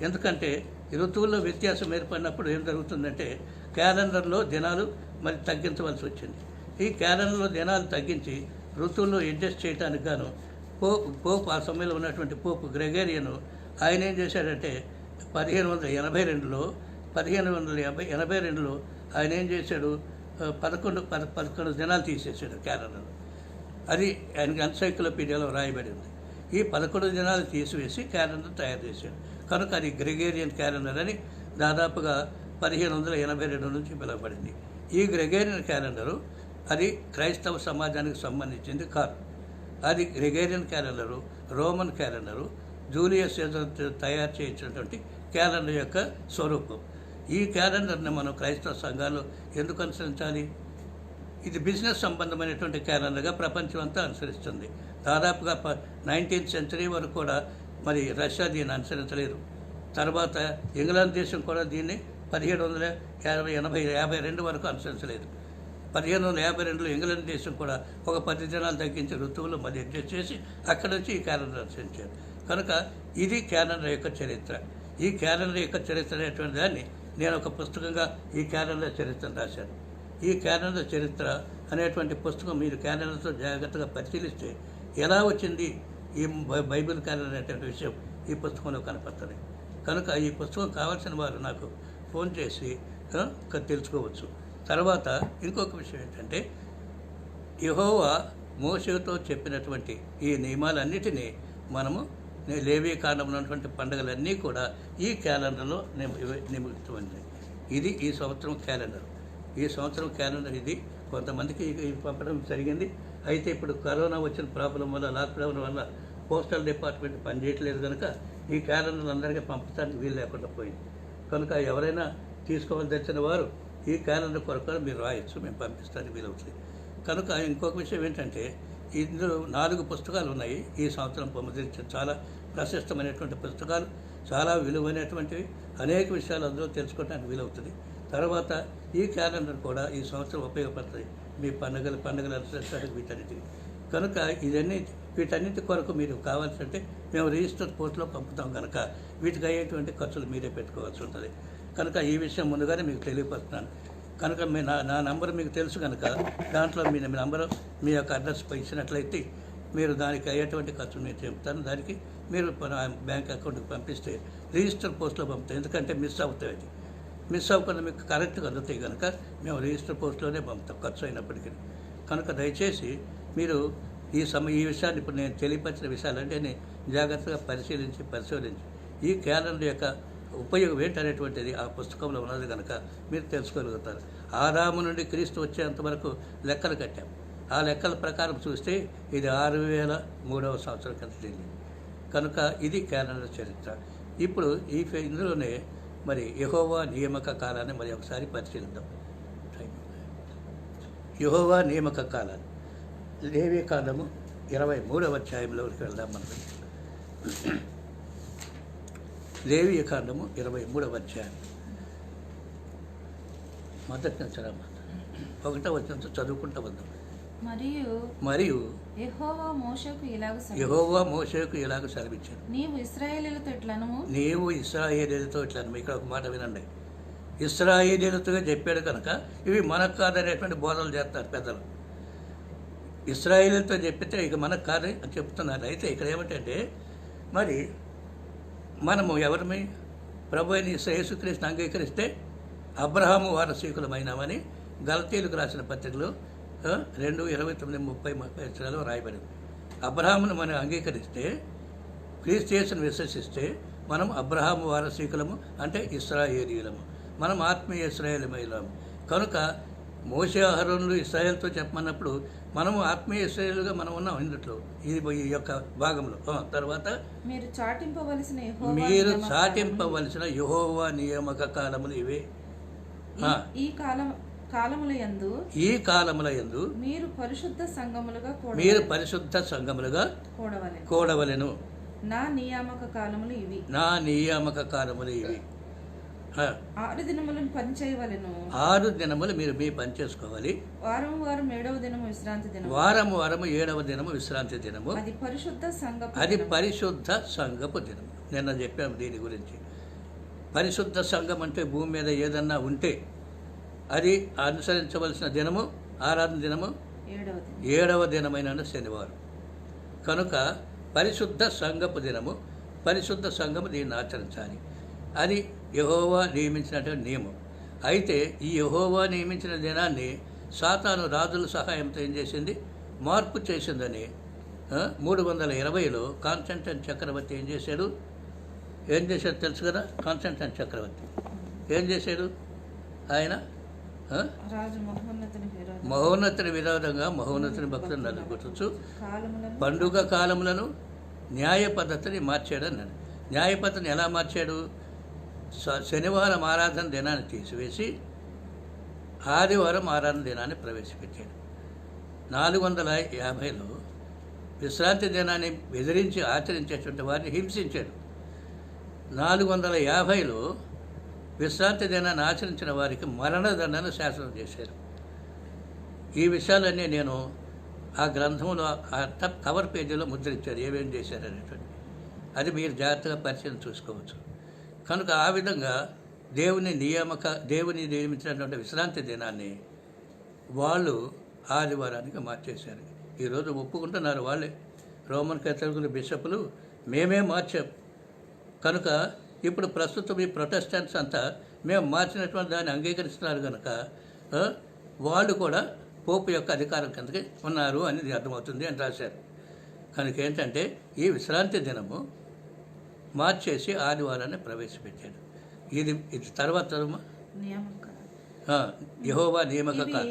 ఎందుకంటే ఈ ఋతువుల్లో వ్యత్యాసం ఏర్పడినప్పుడు ఏం జరుగుతుందంటే క్యాలెండర్లో దినాలు మరి తగ్గించవలసి వచ్చింది. ఈ క్యాలెండర్లో దినాలు తగ్గించి ఋతువుల్లో అడ్జస్ట్ చేయడానికి గాను పోప్ ఆ సమయంలో ఉన్నటువంటి పోప్ గ్రెగేరియను ఆయన ఏం చేశాడంటే 1582లో ఆయన ఏం చేశాడు, 11 దినాలు తీసేసాడు క్యాలెండర్. అది ఆయనకి ఎన్సైక్లోపీడియాలో రాయబడింది. ఈ 11 దినాలు తీసివేసి క్యాలెండర్ తయారు చేశాడు. కనుక అది గ్రెగేరియన్ క్యాలెండర్ అని దాదాపుగా 1582 నుంచి పిలువబడింది. ఈ గ్రెగేరియన్ క్యాలెండరు అది క్రైస్తవ సమాజానికి సంబంధించింది కాదు. అది Gregorian calendar Roman calendar Julius Caesar తయారు చేయించినటువంటి క్యాలెండర్ యొక్క స్వరూపం. ఈ క్యాలెండర్ని మనం క్రైస్తవ సంఘాల్లో ఎందుకు అనుసరించాలి? ఇది బిజినెస్ సంబంధమైనటువంటి క్యాలెండర్గా ప్రపంచం అంతా అనుసరిస్తుంది. దాదాపుగా 19th సెంచరీ వరకు కూడా మరి రష్యా దీన్ని అనుసరించలేదు. తర్వాత ఇంగ్లాండ్ దేశం కూడా దీన్ని 1752 వరకు అనుసరించలేదు. 1552లో ఇంగ్లాండ్ దేశం కూడా ఒక 10 దినాలు తగ్గించి ఋతువులు మరి అడ్జస్ట్ చేసి అక్కడ నుంచి ఈ క్యాలెండర్ అనుసరించారు. కనుక ఇది క్యాలెండర్ యొక్క చరిత్ర. ఈ క్యాలెండర్ యొక్క చరిత్ర అనేటువంటి దాన్ని నేను ఒక పుస్తకంగా ఈ క్యాలెండర్ చరిత్రను రాశాను. ఈ క్యాలెండర్ చరిత్ర అనేటువంటి పుస్తకం మీరు క్యాలెండర్తో జాగ్రత్తగా పరిశీలిస్తే ఎలా వచ్చింది ఈ బైబిల్ క్యాలెండర్ అనేటువంటి విషయం ఈ పుస్తకంలో కనపడుతుంది. కనుక ఈ పుస్తకం కావాల్సిన వారు నాకు ఫోన్ చేసి తెలుసుకోవచ్చు. తర్వాత ఇంకొక విషయం ఏంటంటే యెహోవా మోషేతో చెప్పినటువంటి ఈ నియమాలన్నిటినీ మనము లేవీ కాండంలో ఉన్నటువంటి పండుగలన్నీ కూడా ఈ క్యాలెండర్లో నియమితమైనవి. ఇది ఈ సంవత్సరం క్యాలెండర్. ఈ సంవత్సరం క్యాలెండర్ ఇది కొంతమందికి పంపడం జరిగింది. అయితే ఇప్పుడు కరోనా వచ్చిన ప్రాబ్లం వల్ల, లాక్డౌన్ వల్ల పోస్టల్ డిపార్ట్మెంట్ పనిచేయట్లేదు కనుక ఈ క్యాలెండర్ అందరికీ పంపడానికి వీలు లేకుండా పోయింది. కనుక ఎవరైనా తీసుకోవాలని తెచ్చిన వారు ఈ క్యాలెండర్ కొరకు మీరు రాయొచ్చు, మేము పంపిస్తానికి వీలవుతుంది. కనుక ఇంకొక విషయం ఏంటంటే ఇందులో 4 పుస్తకాలు ఉన్నాయి. ఈ సంవత్సరం పొందించిన చాలా ప్రశస్తమైనటువంటి పుస్తకాలు, చాలా విలువైనటువంటివి, అనేక విషయాలు అందులో తెలుసుకోవడానికి వీలవుతుంది. తర్వాత ఈ క్యాలెండర్ కూడా ఈ సంవత్సరం ఉపయోగపడుతుంది మీ పండుగలు అనుసరించడానికి వీటన్నిటికి. కనుక వీటన్నిటి కొరకు మీరు కావాల్సింటే మేము రిజిస్టర్ పోస్ట్లో పంపుతాం కనుక వీటికి అయ్యేటువంటి ఖర్చులు మీరే పెట్టుకోవాల్సి ఉంటుంది. కనుక ఈ విషయం ముందుగానే మీకు తెలియపరుస్తున్నాను. కనుక నా నంబర్ మీకు తెలుసు కనుక దాంట్లో మీ నంబర్ మీ యొక్క అడ్రస్ ఇచ్చినట్లయితే మీరు దానికి అయ్యేటువంటి ఖర్చు మీరు చెప్తాను. దానికి మీరు బ్యాంక్ అకౌంట్కి పంపిస్తే రిజిస్టర్ పోస్ట్లో పంపుతాం. ఎందుకంటే మిస్ అవుతాయి, అది మిస్ అవ్వకుండా మీకు కరెక్ట్గా అందుతాయి కనుక మేము రిజిస్టర్ పోస్ట్లోనే పంపుతాం ఖర్చు అయినప్పటికీ. కనుక దయచేసి మీరు ఈ విషయాన్ని ఇప్పుడు నేను తెలియపరిచిన విషయాలంటే నేను జాగ్రత్తగా పరిశోధించి ఈ క్యాలెండర్ యొక్క ఉపయోగం ఏంటనేటువంటిది ఆ పుస్తకంలో ఉన్నది కనుక మీరు తెలుసుకోగలుగుతారు. ఆదాము నుండి క్రీస్తు వచ్చేంతవరకు లెక్కలు కట్టాం. ఆ లెక్కల ప్రకారం చూస్తే ఇది 6003వ సంవత్సరం కింద జరిగింది. కనుక ఇది క్యాలెండర్ చరిత్ర. ఇప్పుడు ఇందులోనే మరి యెహోవా నియామక కాలాన్ని మరి ఒకసారి పరిశీలిద్దాం. యెహోవా నియామక కాలాన్ని లేవీ కాండము 23వ అధ్యాయంలోకి వెళ్దాం. మనం లేవీ కాండము 23వ అధ్యాయం మొదటి నుంచి 1వ వచనంతో చదువుకుంటూ వద్దాం. మరియు యెహోవా మోషేకు ఇలాగ సెలవిచ్చాడు, నీవు ఇశ్రాయేలీయులతో ఇట్లను. ఇక్కడ ఒక మాట వినండి. ఇశ్రాయేలీయులతో చెప్పాడు కనుక ఇవి మనకు కాదనేటువంటి బోధలు చేస్తారు పెద్దలు. ఇశ్రాయేలీయులతో చెప్పితే ఇక మనకు కాదు అని చెప్తున్నారు. అయితే ఇక్కడ ఏమిటంటే మరి మనము ఎవరిని ప్రభు అయిన యేసుక్రీస్తుని అంగీకరిస్తే అబ్రహాము వారసీకులమైనామని గలతీయులకు రాసిన పత్రికలో 2:29-30 రాయబడింది. అబ్రహామును మనం అంగీకరిస్తే, క్రీస్తు యేసును విశ్వసిస్తే మనం అబ్రహాము వారసీకులము, అంటే ఇశ్రాయేలీయులము, మనం ఆత్మీయ ఇశ్రాయేలీయులము. కనుక మోషే అహరోనులు ఇశ్రాయేల్తో చెప్పమన్నప్పుడు మనము ఆత్మీయ ఇశ్రాయేలుగా మనం ఉన్నాం ఇందులో ఈ యొక్క భాగంలో. తర్వాత
మీరు చాటింపవలసిన యెహోవా
మీరు
నియామక
చాటింపవలసిన యెహోవా నియామక కాలములు ఇవే.
ఈ కాలముల యందు
ఈ కాలముల యందు
మీరు పరిశుద్ధ సంఘములుగా
మీరు పరిశుద్ధ సంఘములుగా కూడవలెను.
నా నియామక కాలములు ఇవి.
నా నియామక కాలములు ఇవి.
6 దినములను పని చేయవలెను.
6 దినములు మీరు మీ పని చేసుకోవాలి.
వారం 7వ దినము విశ్రాంతి దినము.
వారం 7వ దినము విశ్రాంతి దినము.
అది పరిశుద్ధ
సంఘపు దినము. నిన్న చెప్పాము దీని గురించి. పరిశుద్ధ సంఘం అంటే భూమి మీద ఏదన్నా ఉంటే అది అనుసరించవలసిన దినము ఆరాధన దినము 7వ దినమైన శనివారం. కనుక పరిశుద్ధ సంఘపు దినము, పరిశుద్ధ సంఘము దీన్ని ఆచరించాలి. అది యెహోవా నియమించినటువంటి నియమం. అయితే ఈ యెహోవా నియమించిన దినాన్ని సాతాను రాజుల సహాయంతో ఏం చేసింది? మార్పు చేసిందని 320లో కాన్స్టంటైన్ చక్రవర్తి ఏం చేశాడు తెలుసు కదా. కాన్స్టంటైన్ చక్రవర్తి ఏం చేశాడు? ఆయన మహోన్నతుని విరోధంగా మహోన్నతుని భక్తులను నలుగుతూ పండుగ కాలములను న్యాయ పద్ధతిని మార్చాడు అన్నాడు. న్యాయ పద్ధతిని ఎలా మార్చాడు? శనివారం ఆరాధన దినాన్ని తీసివేసి ఆదివారం ఆరాధన దినాన్ని ప్రవేశపెట్టాడు. 450లో విశ్రాంతి దినాన్ని బెదిరించి ఆచరించేటువంటి వారిని హింసించాడు. 450లో విశ్రాంతి దినాన్ని ఆచరించిన వారికి మరణదండను శాసనం చేశారు. ఈ విషయాలన్నీ నేను ఆ గ్రంథంలో ఆ కవర్ పేజీలో ముద్రించారు, ఏమేం చేశారనేటువంటి. అది మీరు జాగ్రత్తగా పరిశీలన చూసుకోవచ్చు. కనుక ఆ విధంగా దేవుని నియమించినటువంటి విశ్రాంతి దినాన్ని వాళ్ళు ఆదివారానికి మార్చేశారు. ఈరోజు ఒప్పుకుంటున్నారు వాళ్ళే, రోమన్ కేథలికులు బిషపులు మేమే మార్చాం. కనుక ఇప్పుడు ప్రస్తుతం ఈ ప్రొటెస్టెంట్స్ అంతా మేము మార్చినటువంటి దాన్ని అంగీకరిస్తున్నారు కనుక వాళ్ళు కూడా పోపు యొక్క అధికారం కిందకి ఉన్నారు అనేది అర్థమవుతుంది అని రాశారు. కనుక ఏంటంటే ఈ విశ్రాంతి దినము మార్చేసి ఆదివారాన్ని ప్రవేశపెట్టాడు. ఇది తర్వాత యెహోవా నియామక కాలం.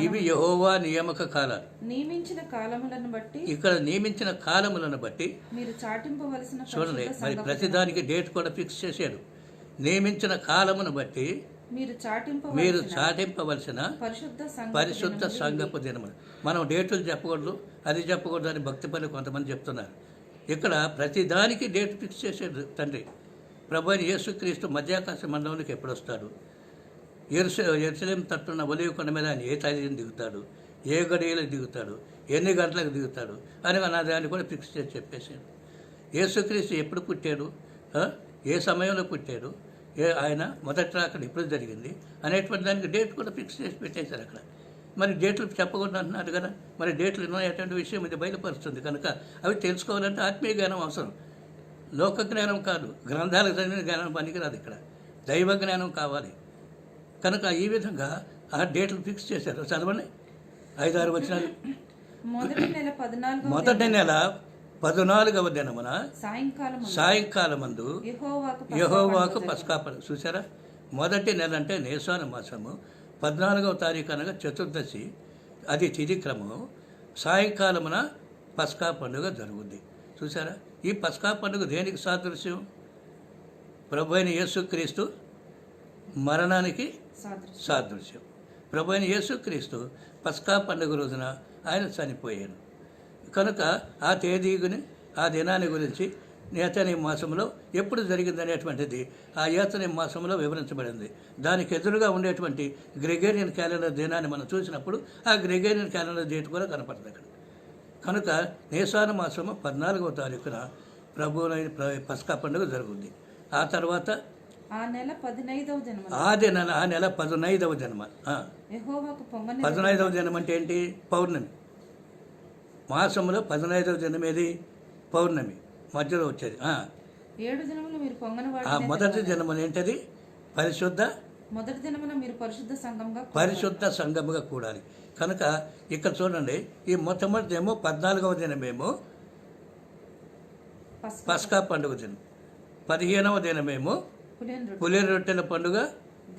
ఇవి యెహోవా నియామక కాలాలు.
నియమించిన కాలములను బట్టి
ఇక్కడ నియమించిన కాలములను బట్టి
మీరు చాటింపవలసిన
చూడండి, మరి ప్రతిదానికి డేట్ కూడా ఫిక్స్ చేశాడు. నియమించిన కాలమును బట్టి మీరు చాటింపవలసిన పరిశుద్ధ సంఘపు దినములు. మనం డేట్లు చెప్పకూడదు, అది చెప్పకూడదు అని భక్తి పని కొంతమంది చెప్తున్నారు. ఇక్కడ ప్రతిదానికి డేట్ ఫిక్స్ చేశాడు తండ్రి. ప్రభువైన యేసుక్రీస్తు మధ్యాకాశ మండలంలోకి ఎప్పుడు వస్తాడు? యెరూషలేం తట్టున్న ఒలీవ కొండ మీద ఆయన ఏ తైలం దిగుతాడు, ఏ గడియలకు దిగుతాడు, ఎన్ని గంటలకు దిగుతాడు అని నా దాన్ని కూడా ఫిక్స్ చేసి చెప్పేశాడు. యేసుక్రీస్తు ఎప్పుడు పుట్టాడు, ఏ సమయంలో పుట్టాడు, ఆయన మొదటి రాకడ ఎప్పుడు జరిగింది అనేటువంటి దానికి డేట్ కూడా ఫిక్స్ చేసి పెట్టేశారు అక్కడ. మరి డేట్లు చెప్పకూడదు అంటున్నారు కదా. మరి డేట్లు ఉన్నాయటువంటి విషయం ఇది బయలుపరుస్తుంది. కనుక అవి తెలుసుకోవాలంటే ఆత్మీయ జ్ఞానం అవసరం, లోక జ్ఞానం కాదు. గ్రంథాలకు చదివిన జ్ఞానం పనికిరాదు, ఇక్కడ దైవ జ్ఞానం కావాలి. కనుక ఈ విధంగా ఆ డేట్లు ఫిక్స్ చేశారు. చదవండి 5-6 వచనాలు. మొదటి నెల 14వ దినమున సాయంకాలమందు యెహోవాకు పస్కా పండుగ. చూసారా, మొదటి నెల అంటే నీసాను మాసము, 14వ తారీఖు అనగా చతుర్దశి, అది తిథి క్రమం. సాయంకాలమున పస్కా పండుగ జరుగుద్ది. చూసారా, ఈ పస్కా పండుగ దేనికి సాదృశ్యం? ప్రభువైన యేసుక్రీస్తు మరణానికి సాదృశ్యం. ప్రభువైన యేసుక్రీస్తు పస్కా పండుగ రోజున ఆయన చనిపోయాడు. కనుక ఆ తేదీని, ఆ దినాన్ని గురించి ఏతని మాసంలో ఎప్పుడు జరిగిందనేటువంటిది ఆ ఏతని మాసంలో వివరించబడింది. దానికి ఎదురుగా ఉండేటువంటి గ్రెగేరియన్ క్యాలెండర్ దినాన్ని మనం చూసినప్పుడు ఆ గ్రెగేరియన్ క్యాలెండర్ డేట్ కూడా కనపడుతుంది అక్కడ. కనుక నీసాను మాసము 14వ తారీఖున ప్రభువైన పస్కా పండుగ జరుగుద్ది. ఆ తర్వాత
ఆ నెల 15వ దినం.
ఆ నెల 15వ దినం. 15వ దినం అంటే ఏంటి? పౌర్ణమి. మాసంలో 15వ దినం ఏది? పౌర్ణమి మధ్యలో వచ్చేది.
7 దినములు మీరు పొంగని
ఆ మొదటి దినము ఏంటది?
మొదటి దినమున మీరు
పరిశుద్ధ సంఘముగా కూడాలి. కనుక ఇక్కడ చూడండి, ఈ మొట్టమొదటిదేమో 14వ దినమేమో పస్కా పండుగ దినం, 15వ దినమేమో పులియని రొట్టెల పండుగ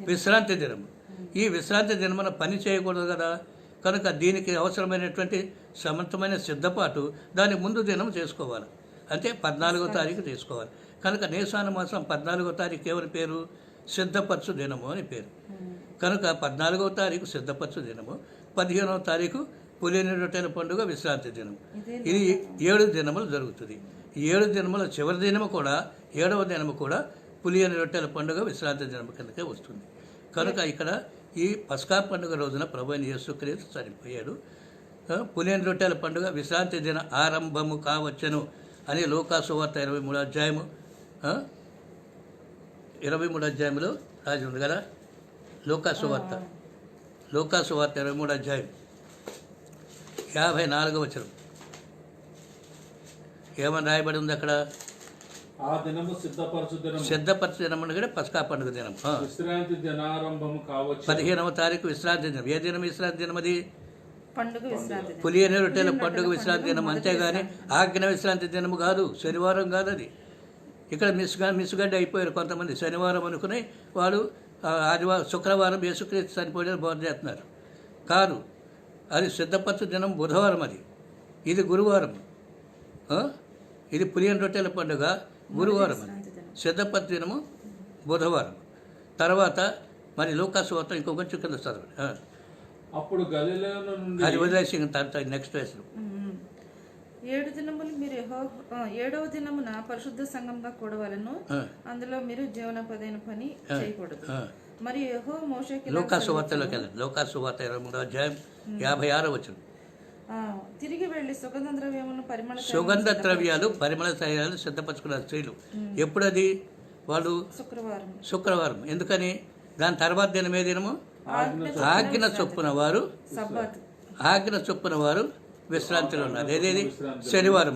విశ్రాంతి దినము. ఈ విశ్రాంతి దినమున పని చేయకూడదు కదా, కనుక దీనికి అవసరమైనటువంటి సమర్థమైన సిద్ధపాటు దాని ముందు దినం చేసుకోవాలి. అంటే 14వ తారీఖు చేసుకోవాలి. కనుక నీసాన మాసం 14వ తారీఖు ఎవరి పేరు? సిద్ధపరచు దినము అని పేరు. కనుక 14వ తారీఖు సిద్ధపరచు దినము, 15వ తారీఖు పులియని రొట్టెల పండుగ విశ్రాంతి దినం. ఇది 7 దినములు జరుగుతుంది. ఈ 7 దినముల చివరి దినము కూడా 7వ దినము కూడా పులియని రొట్టెల పండుగ విశ్రాంతి దినం కిందకే వస్తుంది. కనుక ఇక్కడ ఈ పస్కా పండుగ రోజున ప్రభువైన యేసుక్రీస్తు చనిపోయాడు. పులియని రొట్టెల పండుగ విశ్రాంతి దిన ఆరంభము కావచ్చును అని లూకా సువార్త 23వ అధ్యాయము 23వ అధ్యాయంలో రాసి ఉంది కదా. లూకా సువార్త 23వ అధ్యాయం 54వ వచనం ఏమని రాయబడి ఉంది అక్కడ?
ఆ దినము సిద్ధపరచు
దినం అంటే పస్కా పండుగ దినం.
విశ్రాంతి దినారంభము కావచ్చు.
15వ తారీఖు విశ్రాంతి దినం. ఏ దినం విశ్రాంతి దినం? అది
పండుగ విశ్రాంతి,
పులియని రొట్టెల పండుగ విశ్రాంతి దినం. అంతేగాని ఆజ్ఞ విశ్రాంతి దినము కాదు, శనివారం కాదు అది. ఇక్కడ మిస్గడ్డ అయిపోయారు కొంతమంది. శనివారం అనుకుని వాడు శుక్రవారం యేసుక్రీస్తు చనిపోయిన బోధ చేస్తున్నారు. కాదు, అది సిద్ధపరచు దినం బుధవారం. అది ఇది గురువారం. ఇది పులియని రొట్టెల పండుగ గురువారం. అది సిద్ధపరచు దినము బుధవారం. తర్వాత మరి లూకా సువార్త ఇంకొక కింద చదవండి.
అప్పుడు గలిలయ నుండి
అది వదిలేసి నెక్స్ట్ వేసిన
7 దినములు మీరు 7వ దినమున పరిశుద్ధ సంఘంగా కూడవలను, అందులో మీరు జీవనోపాధైన పని చేయకూడదు. మరి యెహోవా మోషేకి
లూకా సువార్తలోకి వెళ్ళండి. లూకా సువార్త 23వ అధ్యాయం 56వ వచనం.
తిరిగి వెళ్ళి
సుగంధ ద్రవ్యాలు పరిమళ తైలాలు సిద్ధపరచుకున్నారు స్త్రీలు. ఎప్పుడది? వాళ్ళు శుక్రవారం. ఎందుకని? దాని తర్వాత దినం ఏ దినము? ఆజ్ఞ చొప్పున వారు విశ్రాంతిలో ఉన్నారు. ఏదేది? శనివారం.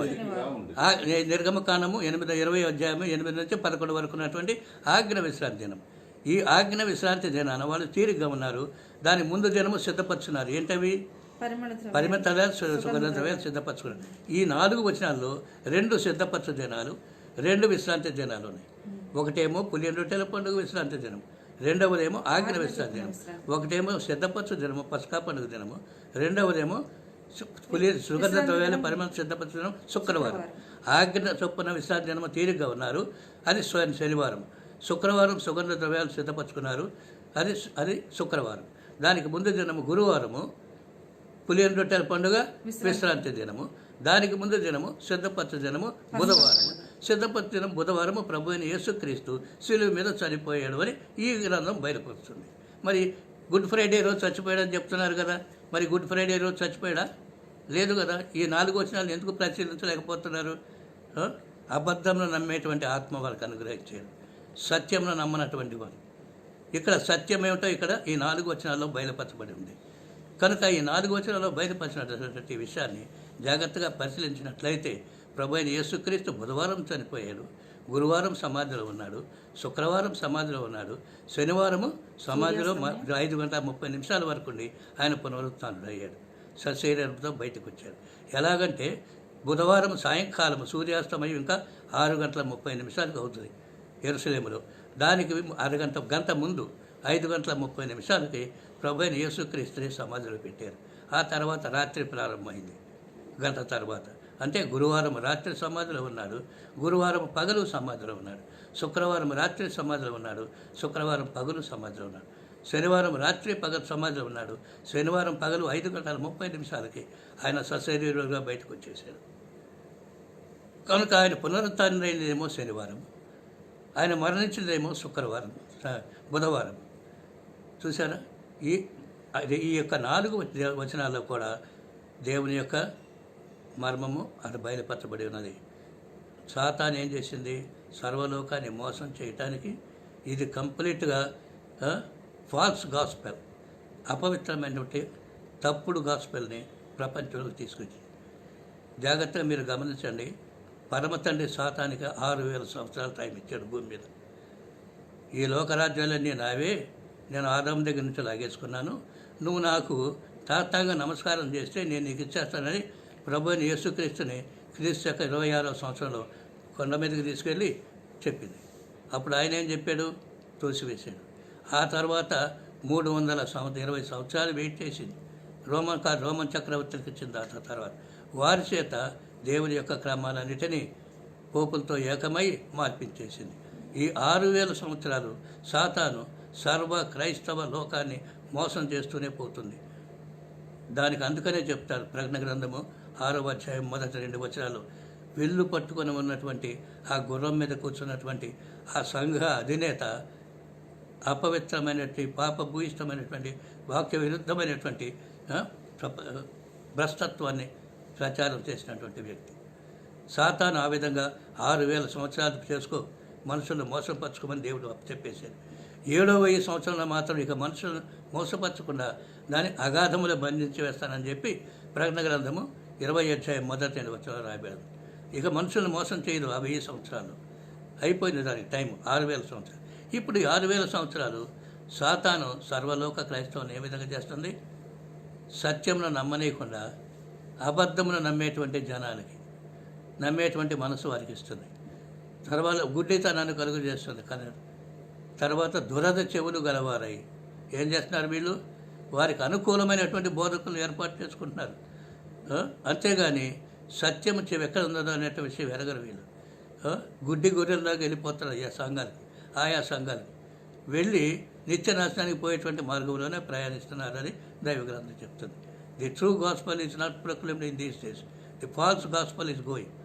అది నిర్గమకాండము 20వ అధ్యాయం 8 నుంచి 11 వరకు ఉన్నటువంటి ఆజ్ఞ విశ్రాంతి దినం. ఈ ఆజ్ఞ విశ్రాంతి దినాన వాళ్ళు తీరిగ్గా ఉన్నారు. దాని ముందు దినము సిద్ధపరచున్నారు. ఏంటవి? పరిమళ తైలాలు, సుగంధ ద్రవ్యాలు సిద్ధపరచుకున్నారు. ఈ 4 వచనాల్లో 2 సిద్ధపరచు దినాలు, 2 విశ్రాంతి దినాలు ఉన్నాయి. ఒకటేమో పులియని రొట్టెల పండుగ విశ్రాంతి దినం, రెండవదేమో ఆజ్ఞ విశ్రాంతి దినం. ఒకటేమో సిద్ధపరచు దినము పస్కా పండుగ దినము, రెండవదేమో సుగంధ ద్రవ్యాలు పరిమళ సిద్ధపరచు దినం శుక్రవారం. ఆజ్ఞ చొప్పున విశ్రాంతి దినము తీరిగ్గా ఉన్నారు. అది శనివారం. శుక్రవారం సుగంధ ద్రవ్యాలు సిద్ధపరచుకున్నారు. అది శుక్రవారం. దానికి ముందు దినము గురువారము పులియని రొట్టెల పండుగ విశ్రాంతి దినము. దానికి ముందు దినము సిద్ధపరచు దినము బుధవారము. సిద్ధపరచు దినం బుధవారము ప్రభు అయిన యేసుక్రీస్తు శిలువ మీద చనిపోయాడు అని ఈ గ్రంథం బయలుపరుస్తుంది. మరి గుడ్ ఫ్రైడే రోజు చచ్చిపోయాడని చెప్తున్నారు కదా. మరి గుడ్ ఫ్రైడే రోజు చచ్చిపోయాడా? లేదు కదా. ఈ 4 వచనాలు ఎందుకు పరిశీలించలేకపోతున్నారు? అబద్ధంలో నమ్మేటువంటి ఆత్మ వాళ్ళకి అనుగ్రహించారు, సత్యంలో నమ్మనటువంటి వారు. ఇక్కడ సత్యం ఏమిటో ఇక్కడ ఈ 4 వచనాల్లో బయలుపరచబడి ఉంది. కనుక ఈ 4 వచనాల్లో బయలుపరిచినటువంటి విషయాన్ని జాగ్రత్తగా పరిశీలించినట్లయితే ప్రభు అయిన యేసుక్రీస్తు బుధవారం చనిపోయాడు, గురువారం సమాధిలో ఉన్నాడు, శుక్రవారం సమాధిలో ఉన్నాడు, శనివారము సమాధిలో 5:30 వరకు ఉండి ఆయన పునరుత్థానుడు అయ్యాడు, సశరీరంతో బయటకు వచ్చాడు. ఎలాగంటే బుధవారం సాయంకాలం సూర్యాస్తమయం ఇంకా 6:30 అవుతుంది యెరూషలేములో. దానికి గంట ముందు 5:30 ప్రభు అయిన యేసుక్రీస్తుని సమాధిలో పెట్టారు. ఆ తర్వాత రాత్రి ప్రారంభమైంది. గంట తర్వాత అంటే గురువారం రాత్రి సమాధిలో ఉన్నాడు, గురువారం పగలు సమాధిలో ఉన్నాడు, శుక్రవారం రాత్రి సమాధిలో ఉన్నాడు, శుక్రవారం పగలు సమాధిలో ఉన్నాడు, శనివారం రాత్రి పగలు సమాధిలో ఉన్నాడు, శనివారం పగలు 5:30 ఆయన సశరీరుగా బయటకు వచ్చేసాడు. కనుక ఆయన పునరుత్థానమైనదేమో శనివారం, ఆయన మరణించినదేమో బుధవారం. చూసారా? ఈ యొక్క 4 వచనాల్లో కూడా దేవుని యొక్క మర్మము అది బయలుపరచబడి ఉన్నది. సాతాను ఏం చేసింది? సర్వలోకాన్ని మోసం చేయటానికి ఇది కంప్లీట్గా ఫాల్స్ గాస్పెల్, అపవిత్రమైనటువంటి తప్పుడు గాస్పెల్ని ప్రపంచంలోకి తీసుకొచ్చింది. జాగ్రత్తగా మీరు గమనించండి. పరమ తండ్రి సాతానికి 6000 సంవత్సరాల టైం ఇచ్చాడు భూమి మీద. ఈ లోకరాజ్యాలన్నీ నావే, నేను ఆదాము దగ్గర నుంచి లాగేసుకున్నాను, నువ్వు నాకు తాత్తంగా నమస్కారం చేస్తే నేను నీకు ఇచ్చేస్తానని ప్రభు అయిన యేసుక్రీస్తుని క్రీస్తు యొక్క 26వ సంవత్సరంలో కొండ మీదకి తీసుకెళ్ళి చెప్పింది. అప్పుడు ఆయన ఏం చెప్పాడు? తోసివేశాడు. ఆ తర్వాత 320 సంవత్సరాలు వెయిట్ చేసింది. రోమన్ చక్రవర్తులకు ఇచ్చిన తర్వాత వారి చేత దేవుని యొక్క క్రమాలన్నిటినీ పోపులతో ఏకమై మార్పించేసింది. ఈ 6000 సంవత్సరాలు సాతాను సర్వ క్రైస్తవ లోకాన్ని మోసం చేస్తూనే పోతుంది. దానికి అందుకనే చెప్తారు ప్రకటన గ్రంథము 6వ అధ్యాయం మొదటి 2 వచనాలు, విల్లు పట్టుకొని ఉన్నటువంటి ఆ గుర్రం మీద కూర్చున్నటువంటి ఆ సంఘ అధినేత అపవిత్రమైనటువంటి పాపభూయిష్టమైనటువంటి వాక్య విరుద్ధమైనటువంటి భ్రష్టత్వాన్ని ప్రచారం చేసినటువంటి వ్యక్తి. సాతాను ఆ విధంగా 6000 సంవత్సరాలు చేసుకో మనుషులను మోసపరచుకోమని దేవుడు చెప్పేశాడు. 7,000 సంవత్సరంలో మాత్రం ఇక మనుషులను మోసపరచకుండా దాన్ని అగాధములో బంధించి వేస్తానని చెప్పి ప్రకటన గ్రంథము 20వ అధ్యాయం మొదటి 2 వచనాలు రాయబడింది. ఇక మనుషులను మోసం చేయదు ఆ 1000 సంవత్సరాలు అయిపోయింది. దానికి టైం 6,000 సంవత్సరాలు. ఇప్పుడు ఈ 6,000 సంవత్సరాలు సాతాను సర్వలోక క్రైస్తవుని ఏ విధంగా చేస్తుంది? సత్యమును నమ్మనీయకుండా అబద్ధమును నమ్మేటువంటి జనాలకి, నమ్మేటువంటి మనసు వారికి ఇస్తుంది. తర్వాత గుడ్డితనాన్ని కలుగు చేస్తుంది. కానీ తర్వాత దురద చెవులు గలవారై ఏం చేస్తున్నారు? వీళ్ళు వారికి అనుకూలమైనటువంటి బోధకులు ఏర్పాటు చేసుకుంటున్నారు. అంతేగాని సత్యము చెవి ఎక్కడ ఉన్నదో అనే విషయం ఎరగరు వీళ్ళు. గుడ్డి గొర్రెల్లాగా వెళ్ళిపోతారు ఆయా సంఘాలకి వెళ్ళి నిత్య నాశనానికి పోయేటువంటి మార్గంలోనే ప్రయాణిస్తున్నారని దైవ గ్రంథం చెప్తుంది. The true gospel is not proclaimed in these days, the false gospel is going.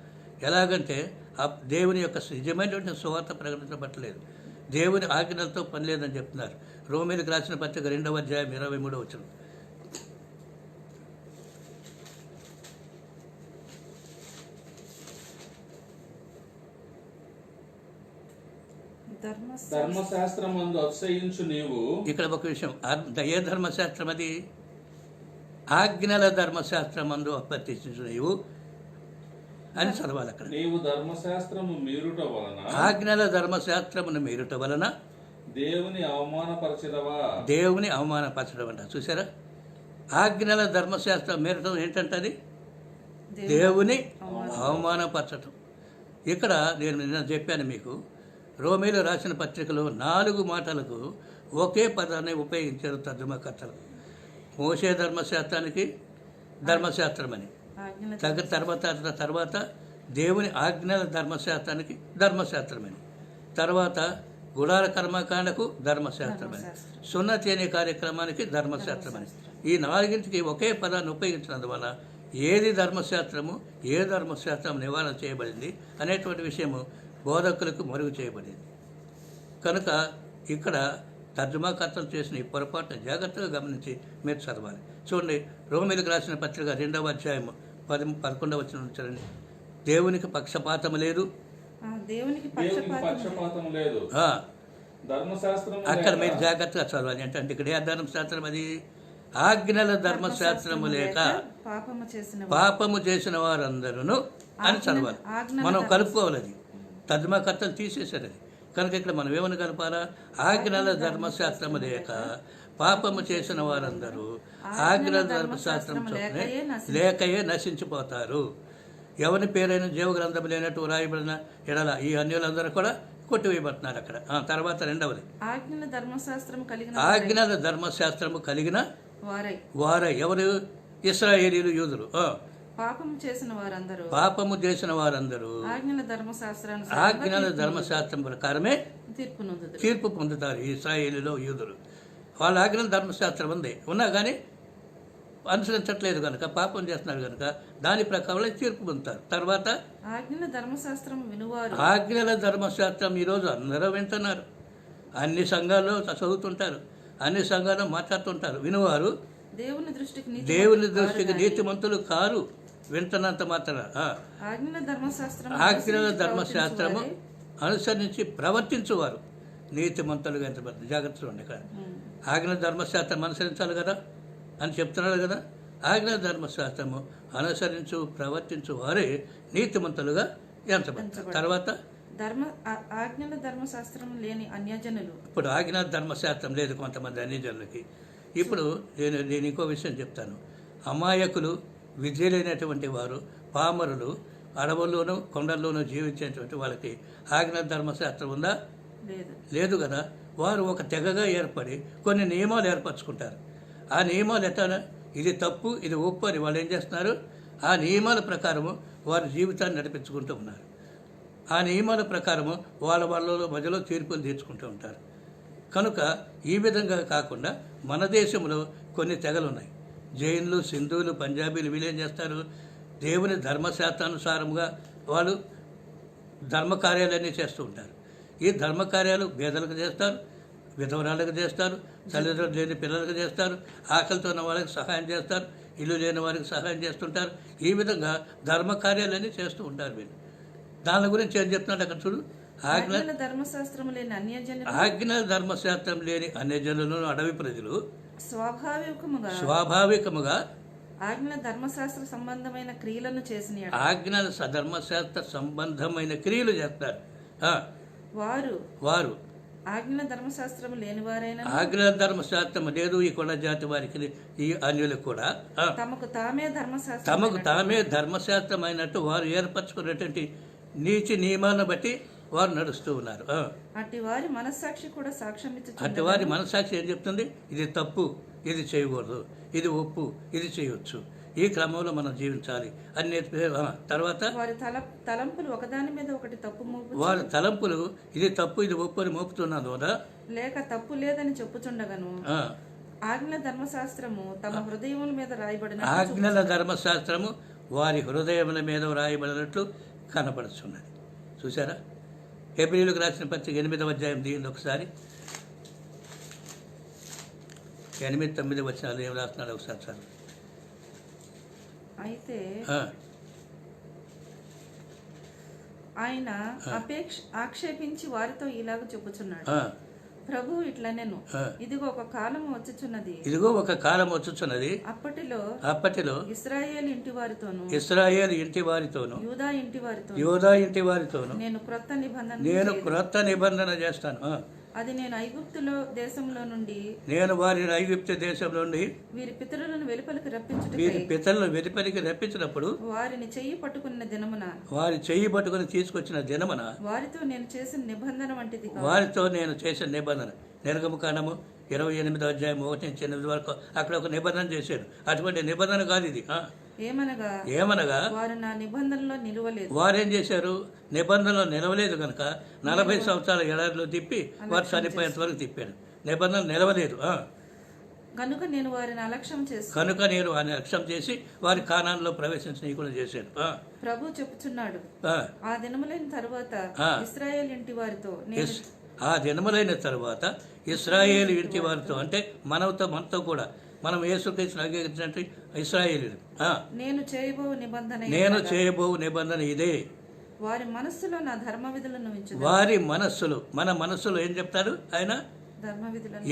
ఎలాగంటే ఆ దేవుని యొక్క నిజమైనటువంటి సువార్త ప్రకటించబట్టలేదు, దేవుని ఆజ్ఞలతో పని లేదని చెప్తున్నారు. రోమీలకు రాసిన పత్రిక 2వ అధ్యాయం 23వ వచనం.
ధర్మశాస్త్రమందు అతిశయించు నీవు.
ఇక్కడ ఒక విషయం, ఏ ధర్మశాస్త్రం అది? ఆజ్ఞల ధర్మశాస్త్రమందు అపత్తించు నీవు అని చదవాలి అక్కడ.
నీవు ధర్మశాస్త్రము మీరుట వలన,
ఆజ్ఞల ధర్మశాస్త్రమును మీరుట వలన
దేవుని అవమానపరచదవా?
దేవుని అవమానపరచడం అంట. చూసారా? ఆజ్ఞల ధర్మశాస్త్రం మీరటం ఏంటంటే అది దేవుని అవమానపరచటం. ఇక్కడ నేను నిన్న చెప్పాను మీకు, రోమీలు రాసిన పత్రికలో 4 మాటలకు ఒకే పదాన్ని ఉపయోగించారు తర్జుమాకర్తలు. మోషే ధర్మశాస్త్రానికి ధర్మశాస్త్రమని, తర్వాత దేవుని ఆజ్ఞల ధర్మశాస్త్రానికి ధర్మశాస్త్రమని, తర్వాత గుడార కర్మకాండకు ధర్మశాస్త్రమని, సున్నతి అనే కార్యక్రమానికి ధర్మశాస్త్రమని. ఈ 4ంటికి ఒకే పదాన్ని ఉపయోగించినందువల్ల ఏది ధర్మశాస్త్రము, ఏ ధర్మశాస్త్రం నివారణ చేయబడింది అనేటువంటి విషయము బోధకులకు మరుగు చేయబడింది. కనుక ఇక్కడ తర్జుమాకర్తలు చేసిన ఈ పొరపాటును జాగ్రత్తగా గమనించి మీరు చదవాలి. చూడండి, రోమీలకు రాసిన పత్రిక 2వ అధ్యాయం 11వ వచనం చూడండి. దేవునికి పక్షపాతం లేదు,
దేవునికి
పక్షపాతం లేదు. ధర్మశాస్త్రం
అక్కడ మీరు జాగ్రత్తగా చదవాలి. అంటే ఇక్కడ ఏ ధర్మశాస్త్రం అది? ఆజ్ఞల ధర్మశాస్త్రము లేక పాపము చేసిన వారందరూ అని చదవాలి. మనం కలుపుకోవాలి. అది తర్జుమాకర్తలు తీసేశారు అది. కనుక ఇక్కడ మనం ఏమని కలపాలా? ఆజ్ఞల ధర్మశాస్త్రము లేక పాపము చేసిన వారందరూ ఆజ్ఞల ధర్మశాస్త్రం లేకయే నశించిపోతారు. ఎవరి పేరైనా జీవగ్రంథం లేనట్టు రాయబడిన ఎడల ఈ అన్యులందరూ కూడా కొట్టివేయబడుతున్నారు అక్కడ. తర్వాత 2వది, ఆజ్ఞల ధర్మశాస్త్రము కలిగిన వారై. ఎవరు? ఇశ్రాయేలీలు, యూదులు.
పాపము చేసిన వారందరూ
ఆజ్ఞల ధర్మశాస్త్రం ప్రకారమే తీర్పు పొందుతారు. ఇశ్రాయేలీలో యూదులు వాళ్ళ ఆజ్ఞల ధర్మశాస్త్రం ఉన్నా కానీ అనుసరించట్లేదు కనుక, పాపం చేస్తున్నారు కనుక దాని ప్రకారం తీర్పు పొందుతారు. తర్వాత ఆజ్ఞల ధర్మశాస్త్రం ఈరోజు అందరూ వింటున్నారు. అన్ని సంఘాల్లో చదువుతుంటారు, అన్ని సంఘాల్లో మాట్లాడుతుంటారు. వినువారు దేవుని దృష్టికి నీతిమంతులు కారు, వింటున్నంత మాత్రం. ఆజ్ఞల ధర్మశాస్త్రము అనుసరించి ప్రవర్తించువారు నీతిమంతులుగా ఎంతమంది. జాగ్రత్తలు ఉండి ఇక్కడ ఆజ్ఞల ధర్మశాస్త్రం అనుసరించాలి కదా అని చెప్తున్నాడు కదా. ఆజ్ఞల ధర్మశాస్త్రము అనుసరించు ప్రవర్తించు వారే నీతిమంతులుగా ఎంతమంది. తర్వాత
ఆజ్ఞల ధర్మశాస్త్రం లేని అన్యజనులు.
ఇప్పుడు ఆజ్ఞల ధర్మశాస్త్రం లేదు కొంతమంది అన్యజనులకి. ఇప్పుడు నేను ఇంకో విషయం చెప్తాను. అమాయకులు, విద్య లేనటువంటి వారు, పామరులు, అడవుల్లోనూ కొండల్లోనూ జీవించేటువంటి వాళ్ళకి ఆజ్ఞల ధర్మశాస్త్రం ఉందా? లేదు కదా. వారు ఒక తెగగా ఏర్పడి కొన్ని నియమాలు ఏర్పరచుకుంటారు. ఆ నియమాలు ఎట్లా, ఇది తప్పు ఇది ఒప్పు అని వాళ్ళు ఏం చేస్తున్నారు, ఆ నియమాల ప్రకారము వారి జీవితాన్ని నడిపించుకుంటూ ఉన్నారు. ఆ నియమాల ప్రకారము వాళ్ళ మధ్యలో తీర్పులు తీర్చుకుంటూ ఉంటారు. కనుక ఈ విధంగా కాకుండా మన దేశంలో కొన్ని తెగలు ఉన్నాయి. జైన్లు, సింధువులు, పంజాబీలు వీళ్ళు ఏం చేస్తారు, దేవుని ధర్మశాస్త్రానుసారముగా వాళ్ళు ధర్మకార్యాలన్నీ చేస్తూ ఉంటారు. ఈ ధర్మకార్యాలు పేదలకు చేస్తారు, విధవరాలకు చేస్తారు, తల్లిదండ్రులు లేని పిల్లలకు చేస్తారు, ఆకలితో ఉన్న వాళ్ళకి సహాయం చేస్తారు, ఇల్లు లేని వారికి సహాయం చేస్తుంటారు. ఈ విధంగా ధర్మకార్యాలన్నీ చేస్తూ ఉంటారు వీళ్ళు. దాని గురించి ఏం చెప్తున్నాడు అక్కడ చూడు,
ఆజ్ఞల ధర్మశాస్త్రం లేని అన్యజనులు,
ఆజ్ఞ ధర్మశాస్త్రం లేని అన్యజనులను అడవి ప్రజలు
స్వాభావికముగా ఆజ్ఞల ధర్మశాస్త్ర సంబంధమైన క్రియలను చేసిన
ఆజ్ఞల ధర్మశాస్త్ర సంబంధమైన క్రియలు చేస్తారు. వారు
ఆజ్ఞల ధర్మశాస్త్రం లేని వారైనా,
ఆజ్ఞల ధర్మశాస్త్రం లేదు ఈ కొండ జాతి వారికి, ఈ అన్యులకు కూడా
తమకు తామే
ధర్మశాస్త్రం అయినట్టు వారు ఏర్పరచుకున్నటువంటి నీతి నియమాలను బట్టి వారు నడుస్తూ ఉన్నారు.
అట్టి వారి మనస్సాక్షి కూడా సాక్ష్యం ఇచ్చుచున్నది.
అట్టి వారి మనస్సాక్షి ఏం చెప్తుంది, ఇది తప్పు, ఇది చేయకూడదు, ఇది ఒప్పు, ఇది చేయవచ్చు. ఈ క్రమంలో మనం జీవించాలి అని నేర్పే తర్వాత
వారి తలంపులు ఒకదాని మీద ఒకటి తప్పు మోపు,
వారి తలంపులు ఇది తప్పు ఇది ఒప్పు అని మోపుతున్నాను
లేక తప్పు లేదని చెప్పుచుండగను ఆజ్ఞల ధర్మశాస్త్రము తమ హృదయముల మీద రాయబడిన
ఆజ్ఞల ధర్మశాస్త్రము వారి హృదయముల మీద రాయబడినట్లు కనపడుతున్నది. చూసారా? హెబ్రీయులకు రాసిన పత్రిక 8వ అధ్యాయం దీన్ని ఒకసారి 8-9 వచనాలు ఏం రాస్తున్నాడు ఒకసారి సార్.
అయితే ఆయన ఆక్షేపించి వారితో ఇలాగ చెప్పుచున్నాడు, ప్రభు ఇట్లా నేను ఇదిగో ఒక కాలం వచ్చుచున్నది, అప్పటిలో ఇశ్రాయేలు ఇంటి వారితోను యూదా ఇంటి వారితోను నేను క్రొత్త నిబంధన చేస్తాను. అది నేను ఐగుప్తులో దేశంలో నుండి వారిని ఐగుప్తు దేశంలో నుండి వీరి పితరులను వెలుపలికి రప్పించినప్పుడు వారిని చెయ్యి పట్టుకుని తీసుకొచ్చిన దినమున వారితో నేను చేసిన నిబంధన నిర్గమకాండము 28వ అధ్యాయం 1-8 వరకు అక్కడ ఒక నిబంధన చేశాడు. అటువంటి నిబంధన కాదు ఇది. ఏమనగా వారు నా నిబంధనలో నిలవలేదు. వారేం చేశారు, నిబంధనలో నిలవలేదు కనుక 40 సంవత్సరాల ఎడారిలో తిప్పి వారు చనిపోయేంత వరకు తిప్పాడు. నిబంధన నిలవలేదు కనుక నేను వారిని అలక్ష్యం చేసి వారి కానాన్లో ప్రవేశించనీయకుండా చేశాను. ప్రభు చెప్పుచున్నాడు, ఆ దినములైన తర్వాత ఇశ్రాయేలు ఇంటి వారితో అంటే మనతో కూడా మనం యేసుక్రీస్తును అంగీకరించినట్టు ఇశ్రాయేలీయులు నేను చేయబోవు నిబంధన ఇదే. వారి మనస్సులో నా ధర్మ విధులను మన మనస్సులో ఏం చెప్తారు ఆయన,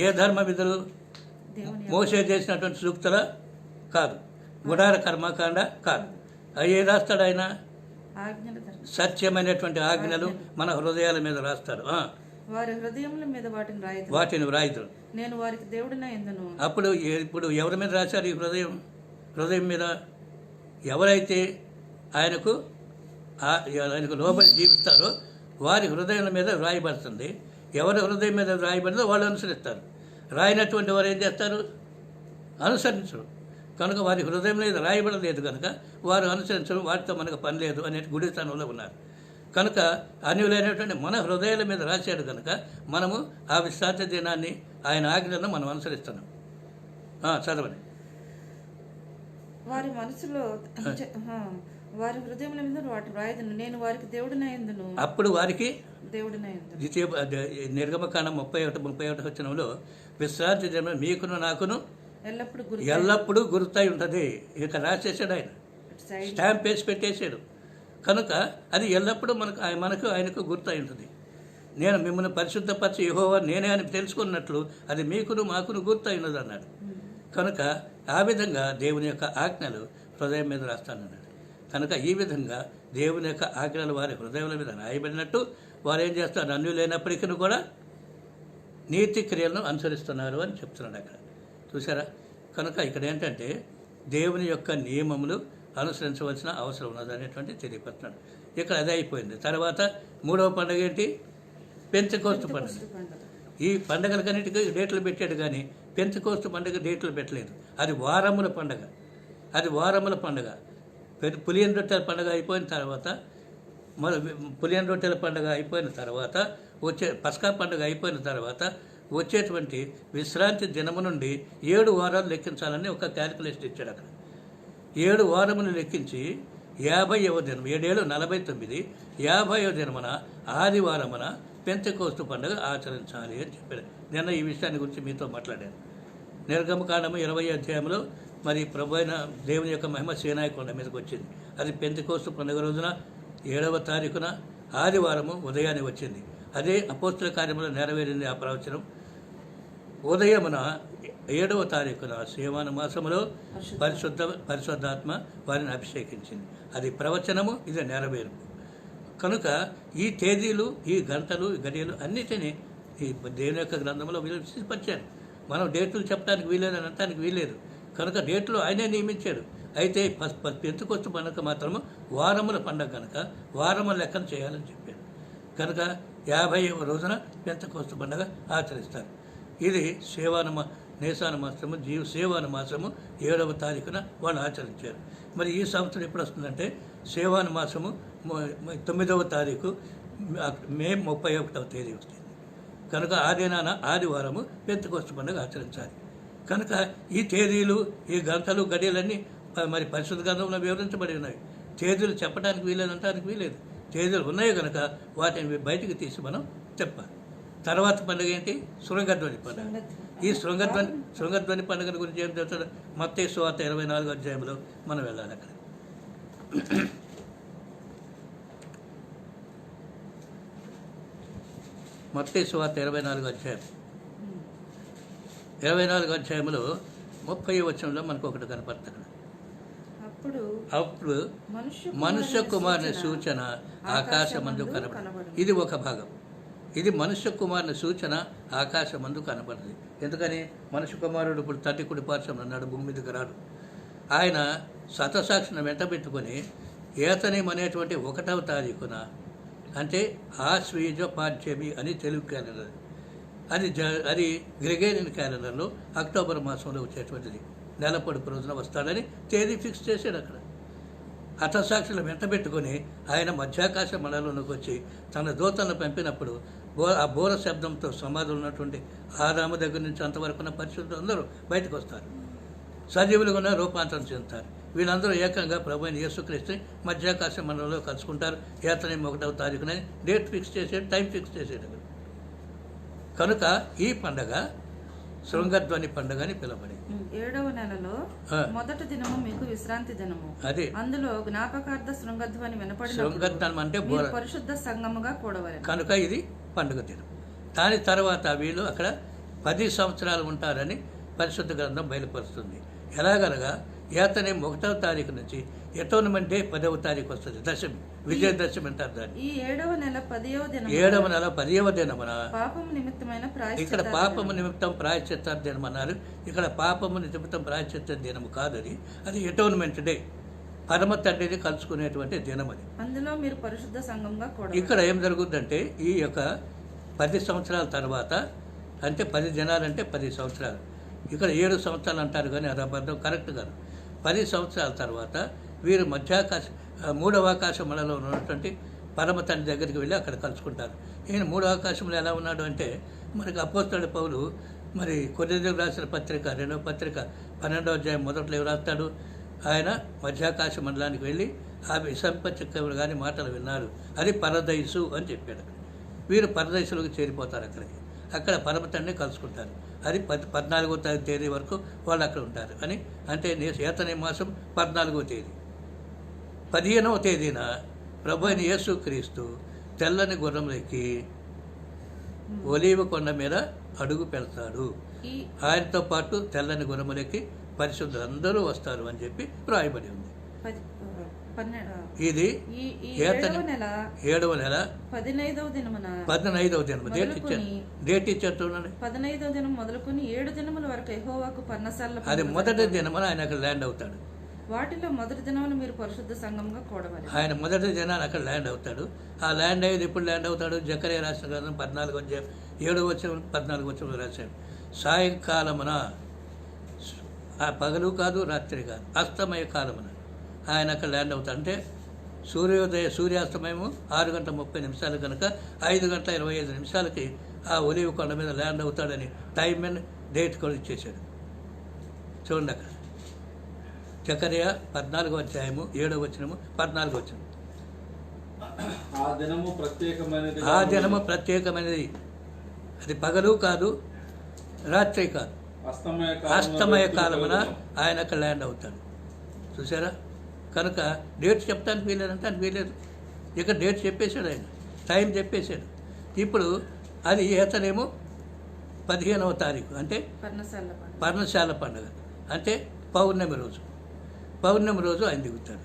ఏ ధర్మ విధులు? మోసే చేసినటువంటి సూక్తుల కాదు, గుడార కర్మకాండ కాదు. అవి ఏ రాస్తాడు ఆయన? సత్యమైనటువంటి ఆజ్ఞలు మన హృదయాల మీద రాస్తాడు. వారి హృదయముల మీద
వాటిని వ్రాయితుడు.
నేను వారికి దేవుడిన ఎందును.
ఇప్పుడు ఎవరి మీద రాశారు ఈ హృదయం మీద? ఎవరైతే ఆయనకు లోబడి జీవిస్తారో వారి హృదయాల మీద రాయబడుతుంది. ఎవరి హృదయం మీద రాయబడిందో వాళ్ళు అనుసరిస్తారు. రాయినటువంటి వారు ఏం చేస్తారు? అనుసరించరు. కనుక వారి హృదయం మీద రాయబడలేదు కనుక వారు అనుసరించడం, వాటితో మనకు పని లేదు అనే గుడితనంలో ఉన్నారు. కనుక అన్యులైనటువంటి మన హృదయాల మీద రాశాడు కనుక మనము ఆ విశ్రాంతి దినాన్ని ఆయన ఆజ్ఞలను మనం అనుసరిస్తున్నాం. చదవండి.
వారి మనసులో వారి హృదయముల మీద వాటి రాయదును, నేను వారికి దేవుడినయందును.
అప్పుడు వారికి
దేవుడినయందును.
నిర్గమకాండం 31 వచనంలో విశ్రాంతి దినం మీకును నాకును ఎల్లప్పుడూ గుర్తై ఉంటుంది. ఇక రాసేసాడు ఆయన, స్టాంప్ వేసి పెట్టేశాడు. కనుక అది ఎల్లప్పుడూ ఆయనకు గుర్తై ఉంటుంది. నేను మిమ్మల్ని పరిశుద్ధపరిచి యెహోవా నేనే అని తెలుసుకున్నట్లు అది మీకును మాకును గుర్తై ఉన్నది అన్నాడు. కనుక ఆ విధంగా దేవుని యొక్క ఆజ్ఞలు హృదయం మీద రాస్తానన్నాడు. కనుక ఈ విధంగా దేవుని యొక్క ఆజ్ఞలు వారి హృదయాల మీద రాయబడినట్టు వారు ఏం చేస్తారు, అన్యులు లేనప్పటికీ కూడా నీతి క్రియలను అనుసరిస్తున్నారు అని చెప్తున్నాడు అక్కడ. చూసారా? కనుక ఇక్కడ ఏంటంటే దేవుని యొక్క నియమములు అనుసరించవలసిన అవసరం ఉన్నది అనేటువంటి తెలియపడుతున్నాడు. ఇక్కడ అదే అయిపోయింది. తర్వాత 3వ పండుగ ఏంటి? పెంతెకోస్తు పండుగ.
ఈ పండగలకన్నిటికీ డేట్లు పెట్టాడు, కానీ పెంతెకోస్తు పండుగ డేట్లు పెట్టలేదు. అది వారముల పండగ, అది వారముల పండగ. పులియన్ రొట్టెల పండుగ అయిపోయిన తర్వాత, పులియన్ రొట్టెల పండుగ అయిపోయిన తర్వాత వచ్చే పస్కా పండుగ అయిపోయిన తర్వాత వచ్చేటువంటి విశ్రాంతి దినము నుండి 7 వారాలు లెక్కించాలని ఒక క్యాలిక్యులేషన్ ఇచ్చాడు అక్కడ. 7 వారములు లెక్కించి 50వ దినం, 7 49, 50వ దినమున ఆదివారమున పెంతెకోస్తు పండుగ ఆచరించాలి అని చెప్పాడు. నిన్న ఈ విషయాన్ని గురించి మీతో మాట్లాడాను. నిర్గమకాండము 20వ అధ్యాయంలో మరి ప్రభు అయిన దేవుని యొక్క మహిమ సీనాయి కొండ మీదకి వచ్చింది. అది పెంతెకోస్తు పండుగ రోజున 7వ తారీఖున ఆదివారము ఉదయాన్నే వచ్చింది. అదే అపోస్తుల కార్యములో నెరవేరింది ఆ ప్రవచనం. ఉదయమున 7వ తారీఖున సేవాన మాసములో పరిశుద్ధాత్మ వారిని అభిషేకించింది. అది ప్రవచనము, ఇది నెరవేరు. కనుక ఈ తేదీలు, ఈ గంటలు, ఈ గడియలు అన్నిటినీ ఈ దేవుని యొక్క గ్రంథంలో విశ్వసించారు. మనం డేట్లు చెప్పడానికి వీలేదు, అనటానికి వీలేదు. కనుక డేట్లు ఆయనే నియమించాడు. అయితే పెంతెకోస్తు పండుగ మాత్రము వారముల పండుగ కనుక వారముల లెక్కన చేయాలని చెప్పాడు. కనుక 50వ రోజున పెంతెకోస్తు పండుగ ఆచరిస్తారు. ఇది నేసాన మాసము, సేవాన మాసము 7వ తారీఖున వాళ్ళు ఆచరించారు. మరి ఈ సంవత్సరం ఎప్పుడు వస్తుందంటే సేవాన మాసము 9వ తారీఖు, మే 31వ తేదీ వస్తుంది. కనుక ఆ దినాన ఆదివారము పెంతెకోస్తు పండుగ ఆచరించాలి. కనుక ఈ తేదీలు, ఈ గంటలు, గడియలన్నీ మరి పరిశుద్ధ గ్రంథంలో వివరించబడి ఉన్నాయి. తేదీలు చెప్పడానికి వీలేదంటానికి వీలేదు. తేదీలు ఉన్నాయి కనుక వాటిని బయటికి తీసి మనం చెప్పాలి. తర్వాత పండుగ ఏంటి? శృంగధ్వని పండుగ. ఈ శృంగధ్వని పండుగ గురించి ఏం చెప్తాడు? మత్తయి సువార్త 24వ అధ్యాయంలో మనం వెళ్ళాలి. అక్కడ మత్తయి సువార్త 24వ అధ్యాయం, 24వ అధ్యాయంలో 30వ వచనంలో మనకు ఒకటి కనపడుతుంది. అప్పుడు మనుష్య కుమారుని సూచన ఆకాశమందు కనబడింది. ఇది ఒక భాగం. ఇది మనుష్య కుమారుని సూచన ఆకాశమందు కనబడింది. ఎందుకని? మనుష్య కుమారుడు ఇప్పుడు తండ్రి కుడి పార్శ్వమున ఉన్నాడు, భూమి మీదకి రాడు. ఆయన శతసాక్షిని వెంటబెట్టుకొని ఏతనేం అనేటువంటి 1వ తారీఖున, అంటే ఆశ్వీజ పాడ్యమి అని తెలుగు క్యాలెండర్, అది గ్రెగేరియన్ క్యాలెండర్లో అక్టోబర్ మాసంలో వచ్చేటువంటిది. నెల పొడుపు రోజున వస్తాడని తేదీ ఫిక్స్ చేశాడు. అక్కడ హతసాక్షులు వెంటబెట్టుకొని ఆయన మధ్యాకాశ మండలంలోకి వచ్చి తన దూతలను పంపినప్పుడు ఆ బోర శబ్దంతో సమాధులు ఉన్నటువంటి ఆదాము దగ్గర నుంచి అంతవరకు ఉన్న పరిశుద్ధులు అందరూ బయటకు వస్తారు. సజీవులుగా రూపాంతరం చెందుతారు. వీళ్ళందరూ ఏకంగా ప్రభు అయిన యేసుక్రీస్తుని మధ్యాకాశ మండలంలో కలుసుకుంటారు. ఏతనేం 1వ తారీఖున డేట్ ఫిక్స్ చేసాడు, టైం ఫిక్స్ చేసాడు. కనుక ఈ పండగ శృంగధ్వని పండుగ అని పిలవబడింది.
7వ నెలలో మొదటి దినము మీకు విశ్రాంతి దినము.
అదే
అందులో జ్ఞాపకార్థ శృంగధ్వని వినపడిన
శృంగధ్వని అంటే
పరిశుద్ధ సంగముగా కూడవలెను.
కనుక ఇది పండుగ దినం. దాని తర్వాత వీళ్ళు అక్కడ 10 సంవత్సరాలు ఉంటారని పరిశుద్ధ గ్రంథం బయలుపరుస్తుంది. ఎలాగనగా ఏతనేం 1వ తారీఖు నుంచి ఎటోనమెంట్ డే 10వ తారీఖు వస్తుంది. దశమి, విజయదశమి అంటారు దాన్ని.
ఈ 7వ నెల 10వ
దినమున
పాపము నిమిత్తమైన
ఇక్కడ పాపము నిమిత్తం ప్రాయశ్చిత్త దినం అన్నారు. ఇక్కడ పాపము నిమిత్తం ప్రాయశ్చిత్త దినము కాదని, అది ఎటోన్మెంట్ డే, పరమ తండ్రిని కలుసుకునేటువంటి దినం అది.
అందులో మీరు పరిశుద్ధ సంఘంగా కూడా.
ఇక్కడ ఏం జరుగుతుందంటే ఈ యొక్క 10 సంవత్సరాల తర్వాత, అంటే 10 దినాలంటే 10 సంవత్సరాలు. ఇక్కడ 7 సంవత్సరాలు అంటారు, కానీ అది అబద్ధం, కరెక్ట్ కాదు. 10 సంవత్సరాల తర్వాత వీరు మూడవ ఆకాశ మండలంలో ఉన్నటువంటి పరమ తండ్రి దగ్గరికి వెళ్ళి అక్కడ కలుసుకుంటారు. ఈయన 3వ ఆకాశంలో ఎలా ఉన్నాడు అంటే, మనకి అపోస్తలుడు పౌలు మరి కొరింథీయులకు రాసిన పత్రిక 2వ పత్రిక 12వ అధ్యాయం మొదట్లో ఎవరు రాస్తాడు? ఆయన మధ్యాకాశ మండలానికి వెళ్ళి ఆ విసంపచక్రములు కానీ మాటలు విన్నారు, అది పరదైసు అని చెప్పాడు. వీరు పరదైసులకు చేరిపోతారు. అక్కడ పరమ తండ్రిని కలుసుకుంటారు. అది 14వ తేదీ వరకు వాళ్ళు అక్కడ ఉంటారు అని. అంటే ఏతనే మాసం 14వ తేదీ. 15వ తేదీన ప్రభు అయిన యేసుక్రీస్తు తెల్లని గుర్రంలో ఎక్కి ఒలీవ కొండ మీద అడుగు పెడతాడు. ఆయనతో పాటు తెల్లని గుర్రములెక్కి పరిశుద్ధులు అందరూ వస్తారు అని చెప్పి రాయబడి ఉంది. ఇది 7వ నెల 15వ దినము డేట్ ఇచ్చారు.
15వ దినం మొదలుకొని 7 దినముల వరకు యెహోవాకు పర్ణశాల.
అది మొదటి దినమున ఆయన అక్కడ ల్యాండ్ అవుతాడు.
వాటిలో మొదటి దినమున మీరు పరిశుద్ధ సంఘంగా కూడవాలి.
ఆయన మొదటి దినాన్ని అక్కడ ల్యాండ్ అవుతాడు. ఆ ల్యాండ్ అయ్యేది ఎప్పుడు ల్యాండ్ అవుతాడు? జకర్యా రాసిన గ్రంథం 14వ అధ్యాయం 7వ వచనం 14వ వచనంలో రాశాడు. సాయంకాలమున, ఆ పగలు కాదు రాత్రి కాదు, అస్తమయ కాలమున ఆయన అక్కడ ల్యాండ్ అవుతాడు. అంటే సూర్యాస్తమయము 6:30 కనుక 5:25 ఆ ఒలీవ కొండ మీద ల్యాండ్ అవుతాడని టైం అండ్ డేట్ కూడా ఇచ్చేశాడు. చూడండి అక్కడ జకర్యా 14వ అధ్యాయము 7వ వచనము 14వ వచనం.
ఆ దినము ప్రత్యేకమైనది,
ఆ దినము ప్రత్యేకమైనది, అది పగలు కాదు రాత్రి కాదు, అస్తమయ కాలమున ఆయన అక్కడ ల్యాండ్ అవుతాడు. చూసారా? కనుక డేట్ చెప్తానికి వీలేదంటే అని వీలేదు. ఇక డేట్ చెప్పేశాడు ఆయన, టైం చెప్పేశాడు. ఇప్పుడు అది అతనేమో 15వ తారీఖు అంటే పర్ణశాల పండుగ, అంటే పౌర్ణమి రోజు ఆయన దిగుతాడు.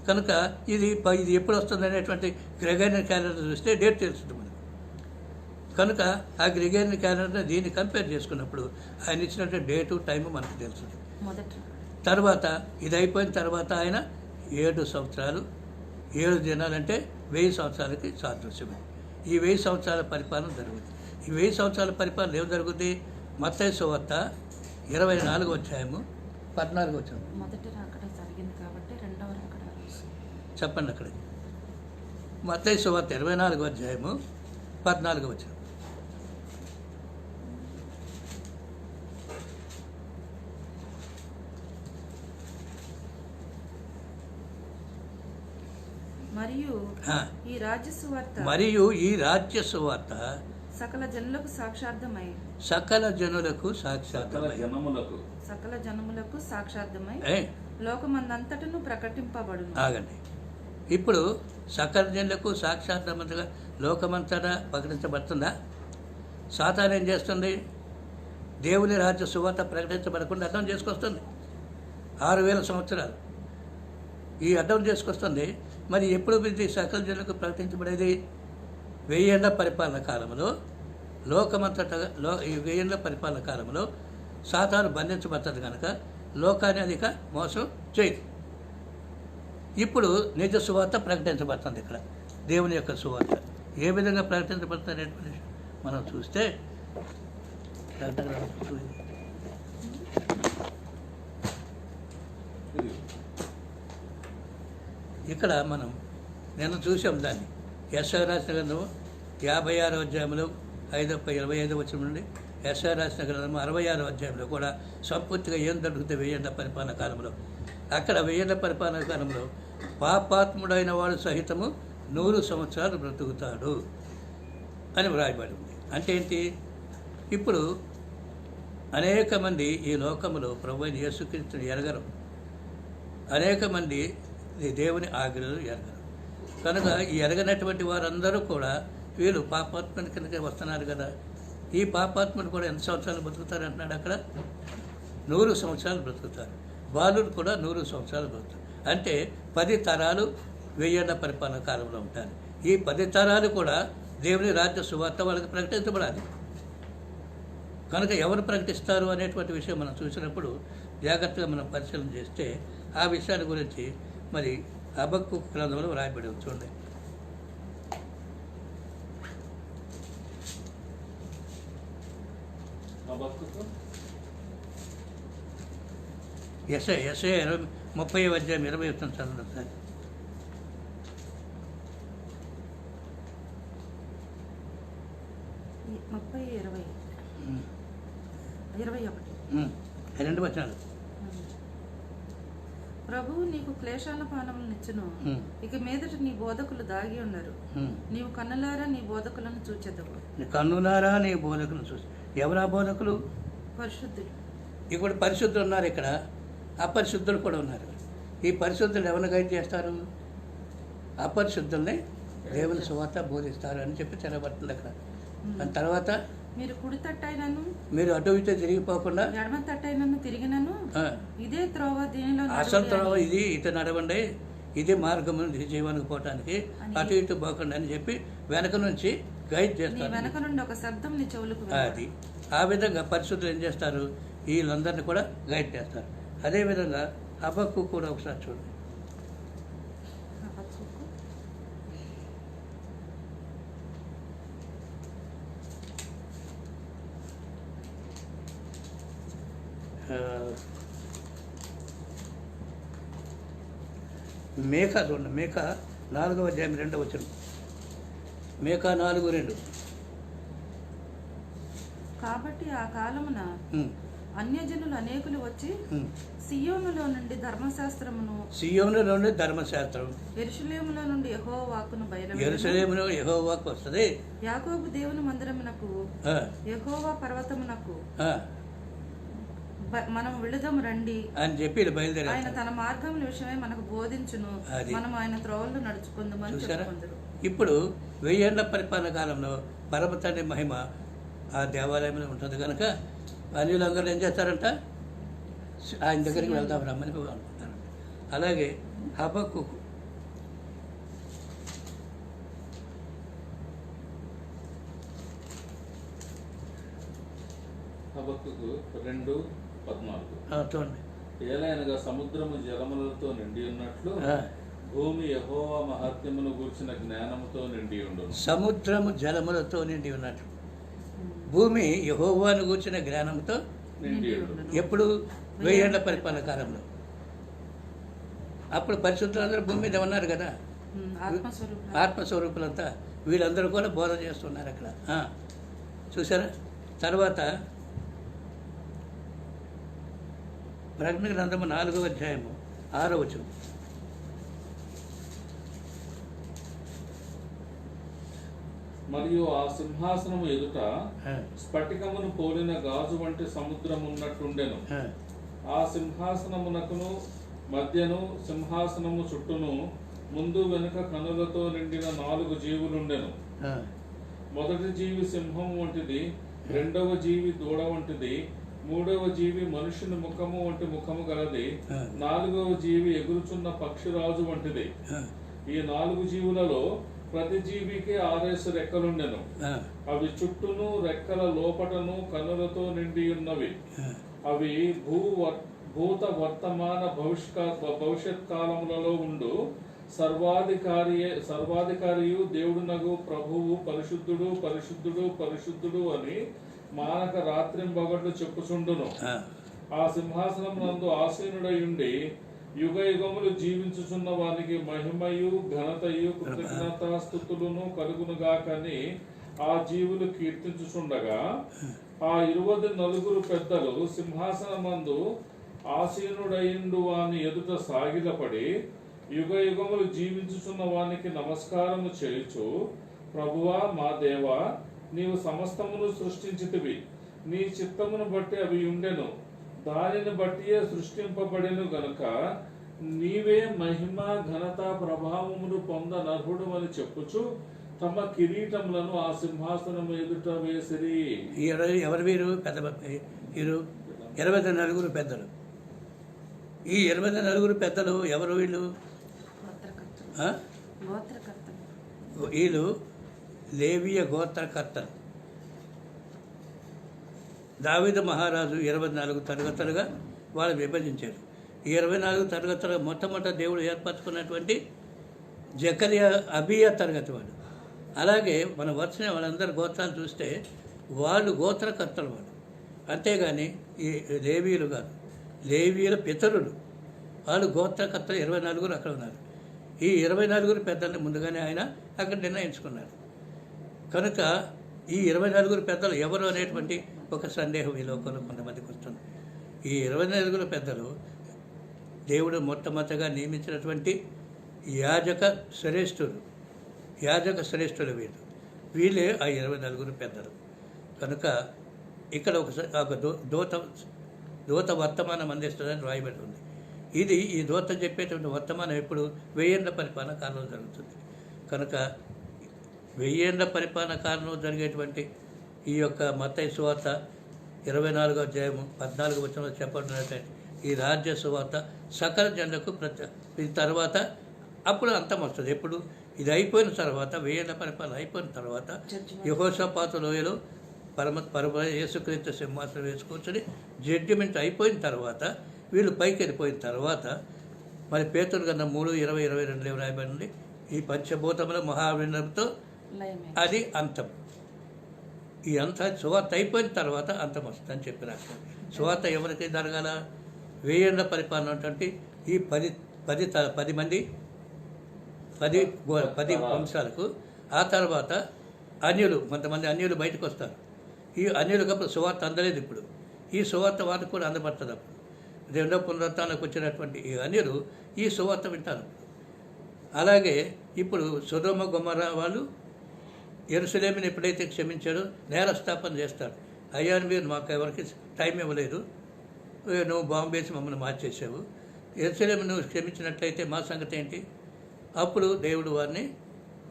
కనుక ఇది ఎప్పుడు వస్తుంది అనేటువంటి గ్రెగోరియన్ క్యాలెండర్ చూస్తే డేట్ తెలుస్తుంది మనకు. కనుక ఆ గ్రెగోరియన్ క్యాలెండర్ దీన్ని కంపేర్ చేసుకున్నప్పుడు ఆయన ఇచ్చినటువంటి డేటు టైము మనకు తెలుస్తుంది. తర్వాత ఇది అయిపోయిన తర్వాత ఆయన 7 సంవత్సరాలు 7 దినాలంటే 1000 సంవత్సరాలకి సాదృశ్యమే. ఈ 1000 సంవత్సరాల పరిపాలన జరుగుతుంది. ఈ 1000 సంవత్సరాల పరిపాలన ఏం జరుగుతుంది? మత్తయి సువార్త 24వ అధ్యాయము 14వ వచనం.
మొదటి రాకడ జరిగింది కాబట్టి రెండవ రాకడ
చెప్పండి అక్కడ. మత్తయి సువార్త 24వ అధ్యాయము 14వ వచనం.
మరియు
ఈ రాజ్య సువార్త
సకల జనులకు సాక్షార్థమై లోకమందంతటను ప్రకటింపబడును.
ఆగండి. ఇప్పుడు సకల జనులకు సాక్షార్థమంతగా లోకమంతటా ప్రకటించబడుతుందా? సాతాను ఏం చేస్తుంది? దేవుని రాజ్య సువార్త ప్రకటించబడకుండా అర్థం చేసుకొస్తుంది. 6000 సంవత్సరాలు ఈ అర్థం చేసుకొస్తుంది. మరి ఎప్పుడు ఇది సకల జనులకు ప్రకటించబడేది? 1000 ఏళ్ల పరిపాలన కాలంలో లోకమంతటా ఈ 1000 ఏళ్ల పరిపాలన కాలంలో సాతాను బంధించబడుతుంది కనుక లోకాన్ని అధిక మోసం చేయదు. ఇప్పుడు నిజ సువార్త ప్రకటించబడుతుంది. ఇక్కడ దేవుని యొక్క సువార్త ఏ విధంగా ప్రకటించబడుతుంది అనేటువంటి మనం చూస్తే ఇక్కడ మనం నిన్న చూసాం దాన్ని. యెషయా రాసిన గ్రంథము 56వ అధ్యాయంలో 25వ వచనం నుండి యెషయా రాసిన గ్రంథము 66వ అధ్యాయంలో కూడా సంపూర్తిగా ఏం జరుగుతుంది 1000 ఏళ్ల పరిపాలన కాలంలో. అక్కడ 1000 ఏళ్ల పరిపాలన కాలంలో పాపాత్ముడైన వాడు సహితము 100 సంవత్సరాలు బ్రతుకుతాడు అని వ్రాయబడి ఉంది. అంటే ఏంటి? ఇప్పుడు అనేక మంది ఈ లోకములో ప్రభువైన యేసుక్రీస్తుని ఎరగరు. అనేక మంది దేవుని ఆజ్ఞలు ఎరగరు. కనుక ఈ ఎరగనటువంటి వారందరూ కూడా వీళ్ళు పాపాత్మని కిందకి వస్తున్నారు కదా. ఈ పాపాత్మను కూడా ఎంత సంవత్సరాలు బ్రతుకుతారు అంటున్నాడు అక్కడ? 100 సంవత్సరాలు బ్రతుకుతారు. బాలుడు కూడా 100 సంవత్సరాలు బ్రతుకుతారు. అంటే 10 తరాలు 1000 ఏళ్ల పరిపాలన కాలంలో ఉంటారు. ఈ 10 తరాలు కూడా దేవుని రాజ్య సువార్త వాళ్ళకి ప్రకటించబడాలి. కనుక ఎవరు ప్రకటిస్తారు అనేటువంటి విషయం మనం చూసినప్పుడు జాగ్రత్తగా మనం పరిశీలన చేస్తే ఆ విషయాల గురించి మరి హబక్కూకు గ్రంథంలో రాయబడి చూడండి. యెషయా 30వ అధ్యాయం 20వ వచనం చదవండి ఒకసారి. 2 వచనాలు.
ప్రభువు నీకు క్లేశాల పానములనిచ్చును, ఇక మీదట నీ బోధకులు దాగి ఉన్నారు. నీవు కన్నులారా నీ బోధకులను చూచెదవు.
కన్నులారా నీ బోధకులను చూసి. ఎవరా బోధకులు?
పరిశుద్ధులు.
ఇప్పుడు పరిశుద్ధులు ఉన్నారు, ఇక్కడ అపరిశుద్ధులు కూడా ఉన్నారు. ఈ పరిశుద్ధులు ఎవరిని గైడ్ చేస్తారు? అపరిశుద్ధుల్ని దేవుని సువార్త బోధిస్తారు అని చెప్పి తెలబడుతుంది అక్కడ. దాని తర్వాత
మీరు కుడి తట్టైనను
మీరు అటు ఇటు తిరిగిపోకుండా
ఎడమ తట్టైనను తిరిగినను ఇదే త్రోవ, దీనిలో
అసలు త్రోవ ఇది, ఇటు నడవండి, ఇది మార్గము జీవానికి పోవటానికి, అటు ఇటు పోకుండా అని చెప్పి వెనక నుంచి గైడ్ చేస్తారు.
వెనక నుండి ఒక శబ్దం నీ చెవులకు.
అది ఆ విధంగా పరిశుద్ధులు ఏం చేస్తారు? వీళ్ళందరినీ కూడా గైడ్ చేస్తారు. అదేవిధంగా హబక్కూకు కూడా ఒకసారి చూడండి. మేక చూడండి, మేక 4వ అధ్యాయం 2వ వచనం. మేక 4:2.
కాబట్టి ఆ కాలమున అన్యజనులు అనేకులు వచ్చి సియోనులో నుండి ధర్మశాస్త్రం, యెరూషలేములో నుండి యెహోవా వాక్కును
యెరూషలేములో యెహోవా వాక్కు వస్తుంది.
యాకోబు దేవుని మందిరమునకు, యెహోవా పర్వతమునకు మనం వెళుదాము రండి
అని చెప్పి బయలుదేరారు.
ఆయన తన మార్గముల విషయమై మనకు బోధించును, మనం ఆయన త్రోవల్లో నడుచుకుందామని చెప్పుకుందరు.
ఇప్పుడు 1000 ఏళ్ల పరిపాలన కాలంలో పరమ తండ్రి మహిమ ఆ దేవాలయంలో ఉంటుంది కనుక అన్యులందరూ ఏం చేస్తారంట, ఆయన దగ్గరికి వెళ్దాం రమ్మని అనుకుంటారు. అలాగే హబక్కుకు
హబక్కుకు 2:14.
చూడండి.
ఏలైనగా సముద్రము జలములతో నిండి ఉన్నట్లు భూమి యెహోవా మహత్యమును గూర్చిన జ్ఞానముతో నిండి ఉండును.
సముద్రము జలములతో నిండి ఉన్నట్లు భూమి యెహోవాను గూర్చిన జ్ఞానంతో
నిండి ఉండును.
ఎప్పుడు 1000 ఏళ్ల పరిపాలన కాలంలో. అప్పుడు పరిశుద్ధులందరూ భూమి మీద ఉన్నారు కదా, ఆత్మస్వరూపులంతా. వీళ్ళందరూ కూడా బోధ చేస్తున్నారు అక్కడ. చూసారా? తర్వాత ప్రకటన గ్రంథము 4వ అధ్యాయము 6వ వచనం.
మరియు ఆ సింహాసనము ఎదుట స్ఫటికమును పోలిన గాజు వంటి సముద్రం ఉన్నట్టుండెను. ఆ సింహాసనమునకును మధ్యను సింహాసనము చుట్టూను ముందు వెనుక కనులతో నిండిన 4 జీవులుండెను. మొదటి జీవి సింహం వంటిది, రెండవ జీవి దూడ వంటిది, మూడవ జీవి మనుషుని ముఖము వంటి ముఖము గలది, 4వ జీవి ఎగురుచున్న పక్షిరాజు వంటిది. ఈ 4 జీవులలో ప్రతి జీవికి 6 రెక్కలుండెను. అవి చుట్టూను రెక్కల లోపటను కనులతో నిండి ఉన్నవి. అవి భూత వర్తమాన భవిష్యత్ కాలములలో ఉండు సర్వాధికారియు దేవుడునగు ప్రభువు పరిశుద్ధుడు పరిశుద్ధుడు పరిశుద్ధుడు అని మానక రాత్రింబగళ్ళు చెప్పుచుండును. ఆ సింహాసనం నందు ఆసీనుడై ఉండి యుగ యుగములు జీవించుచున్న వారికి మహిమయు ఘనతయు కృతజ్ఞతాస్తుతులను కలుగునుగాకని ఆ జీవులు కీర్తించుచుండగా, ఆ 24 పెద్దలు సింహాసనమందు ఆసీనుడైండు వాని ఎదుట సాగిలపడి యుగ యుగములు జీవించుచున్న వానికి నమస్కారము చేయుచు, ప్రభువా మా దేవా, నీవు సమస్తమును సృష్టించితివి, నీ చిత్తమును బట్టి అవి ఉండెను, దానిని బట్టియే సృష్టింపబడెను గనుక నీవే మహిమ ఘనత ప్రభావమును పొందనర్హుడు అని చెప్పుచు తమ కిరీటములను ఆ సింహాసనం ఎదుట వేసిరి.
ఎవరు వీరు? 24 పెద్దలు. ఈ 24 పెద్దలు ఎవరు? వీళ్ళు లేవీయ గోత్రకర్తలు. దావీదు మహారాజు 24 తరగతులుగా వాళ్ళు విభజించారు. ఈ 24 తరగతులు మొట్టమొదట దేవుడు ఏర్పరచుకున్నటువంటి జకరియా అబియా తరగతి వాడు. అలాగే మన వచ్చిన వాళ్ళందరి గోత్రాలు చూస్తే వాళ్ళు గోత్రకర్తలు వాళ్ళు, అంతేగాని ఈ లేవీయులు కాదు. లేవీయుల పితరులు వాళ్ళు గోత్రకర్తలు 24 అక్కడ ఉన్నారు. ఈ 24 పెద్దల్ని ముందుగానే ఆయన అక్కడ నిర్ణయించుకున్నారు. కనుక ఈ 24 పెద్దలు ఎవరు అనేటువంటి ఒక సందేహం ఈ లోకంలో కొంతమందికి వస్తుంది. ఈ 24 పెద్దలు దేవుడు మొట్టమొదటిగా నియమించినటువంటి యాజక శ్రేష్ఠులు వీళ్ళే ఆ 24 పెద్దలు. కనుక ఇక్కడ ఒక దూత వర్తమానం అందిస్తుందని రాయబడి ఉంది. ఈ దూత చెప్పేటువంటి వర్తమానం ఎప్పుడు 1000 ఏళ్ల పరిపాలన కాలంలో జరుగుతుంది. కనుక 1000 ఏళ్ల పరిపాలన కాలంలో జరిగేటువంటి ఈ యొక్క మత్తయి సువార్త 24వ అధ్యాయము 14వ వచనంలో చెప్పబడినటువంటి ఈ రాజ్య సువార్త సకల జనులకు ఇది తర్వాత అప్పుడు అంతం వస్తుంది. ఎప్పుడు ఇది అయిపోయిన తర్వాత 1000 ఏళ్ల పరిపాలన అయిపోయిన తర్వాత యెహోషాపాతు లోయలో పరమ యేసుక్రీస్తు సింహాసనం వేసుకొచ్చి జడ్జిమెంట్ అయిపోయిన తర్వాత వీళ్ళు పైకి వెళ్ళిపోయిన తర్వాత మరి పేతురు గ్రంథం 3:20-22 రాయబడింది. ఈ పంచభూతముల మహావినయంతో అది అంతం. ఈ అంత సువార్త అయిపోయిన తర్వాత అంతం వస్తుందని చెప్పి రాశారు. సువార్త ఎవరికి జరగాల? 1000 ఏళ్ల పరిపాలన ఉన్నటువంటి ఈ 10 మంది 10 వంశాలకు. ఆ తర్వాత అన్యులు, కొంతమంది అన్యులు బయటకు వస్తారు. ఈ అన్యులకు అప్పుడు సువార్త అందలేదు. ఇప్పుడు ఈ సువార్త వారికి కూడా అందబడుతుంది. అప్పుడు రెండో పునరుత్థానానికి వచ్చినటువంటి ఈ అన్యులు ఈ సువార్త వింటారు. అలాగే ఇప్పుడు సొదొమ గొమొర్రా వాళ్ళు యెరూషలేముని ఎప్పుడైతే క్షమించాడో నేరస్థాపన చేస్తాడు. అయ్యా మీరు మాకు ఎవరికి టైం ఇవ్వలేదు, నువ్వు బాంబు వేసి మమ్మల్ని మార్చేసావు, యెరూషలేము నువ్వు క్షమించినట్లయితే మా సంగతి ఏంటి? అప్పుడు దేవుడు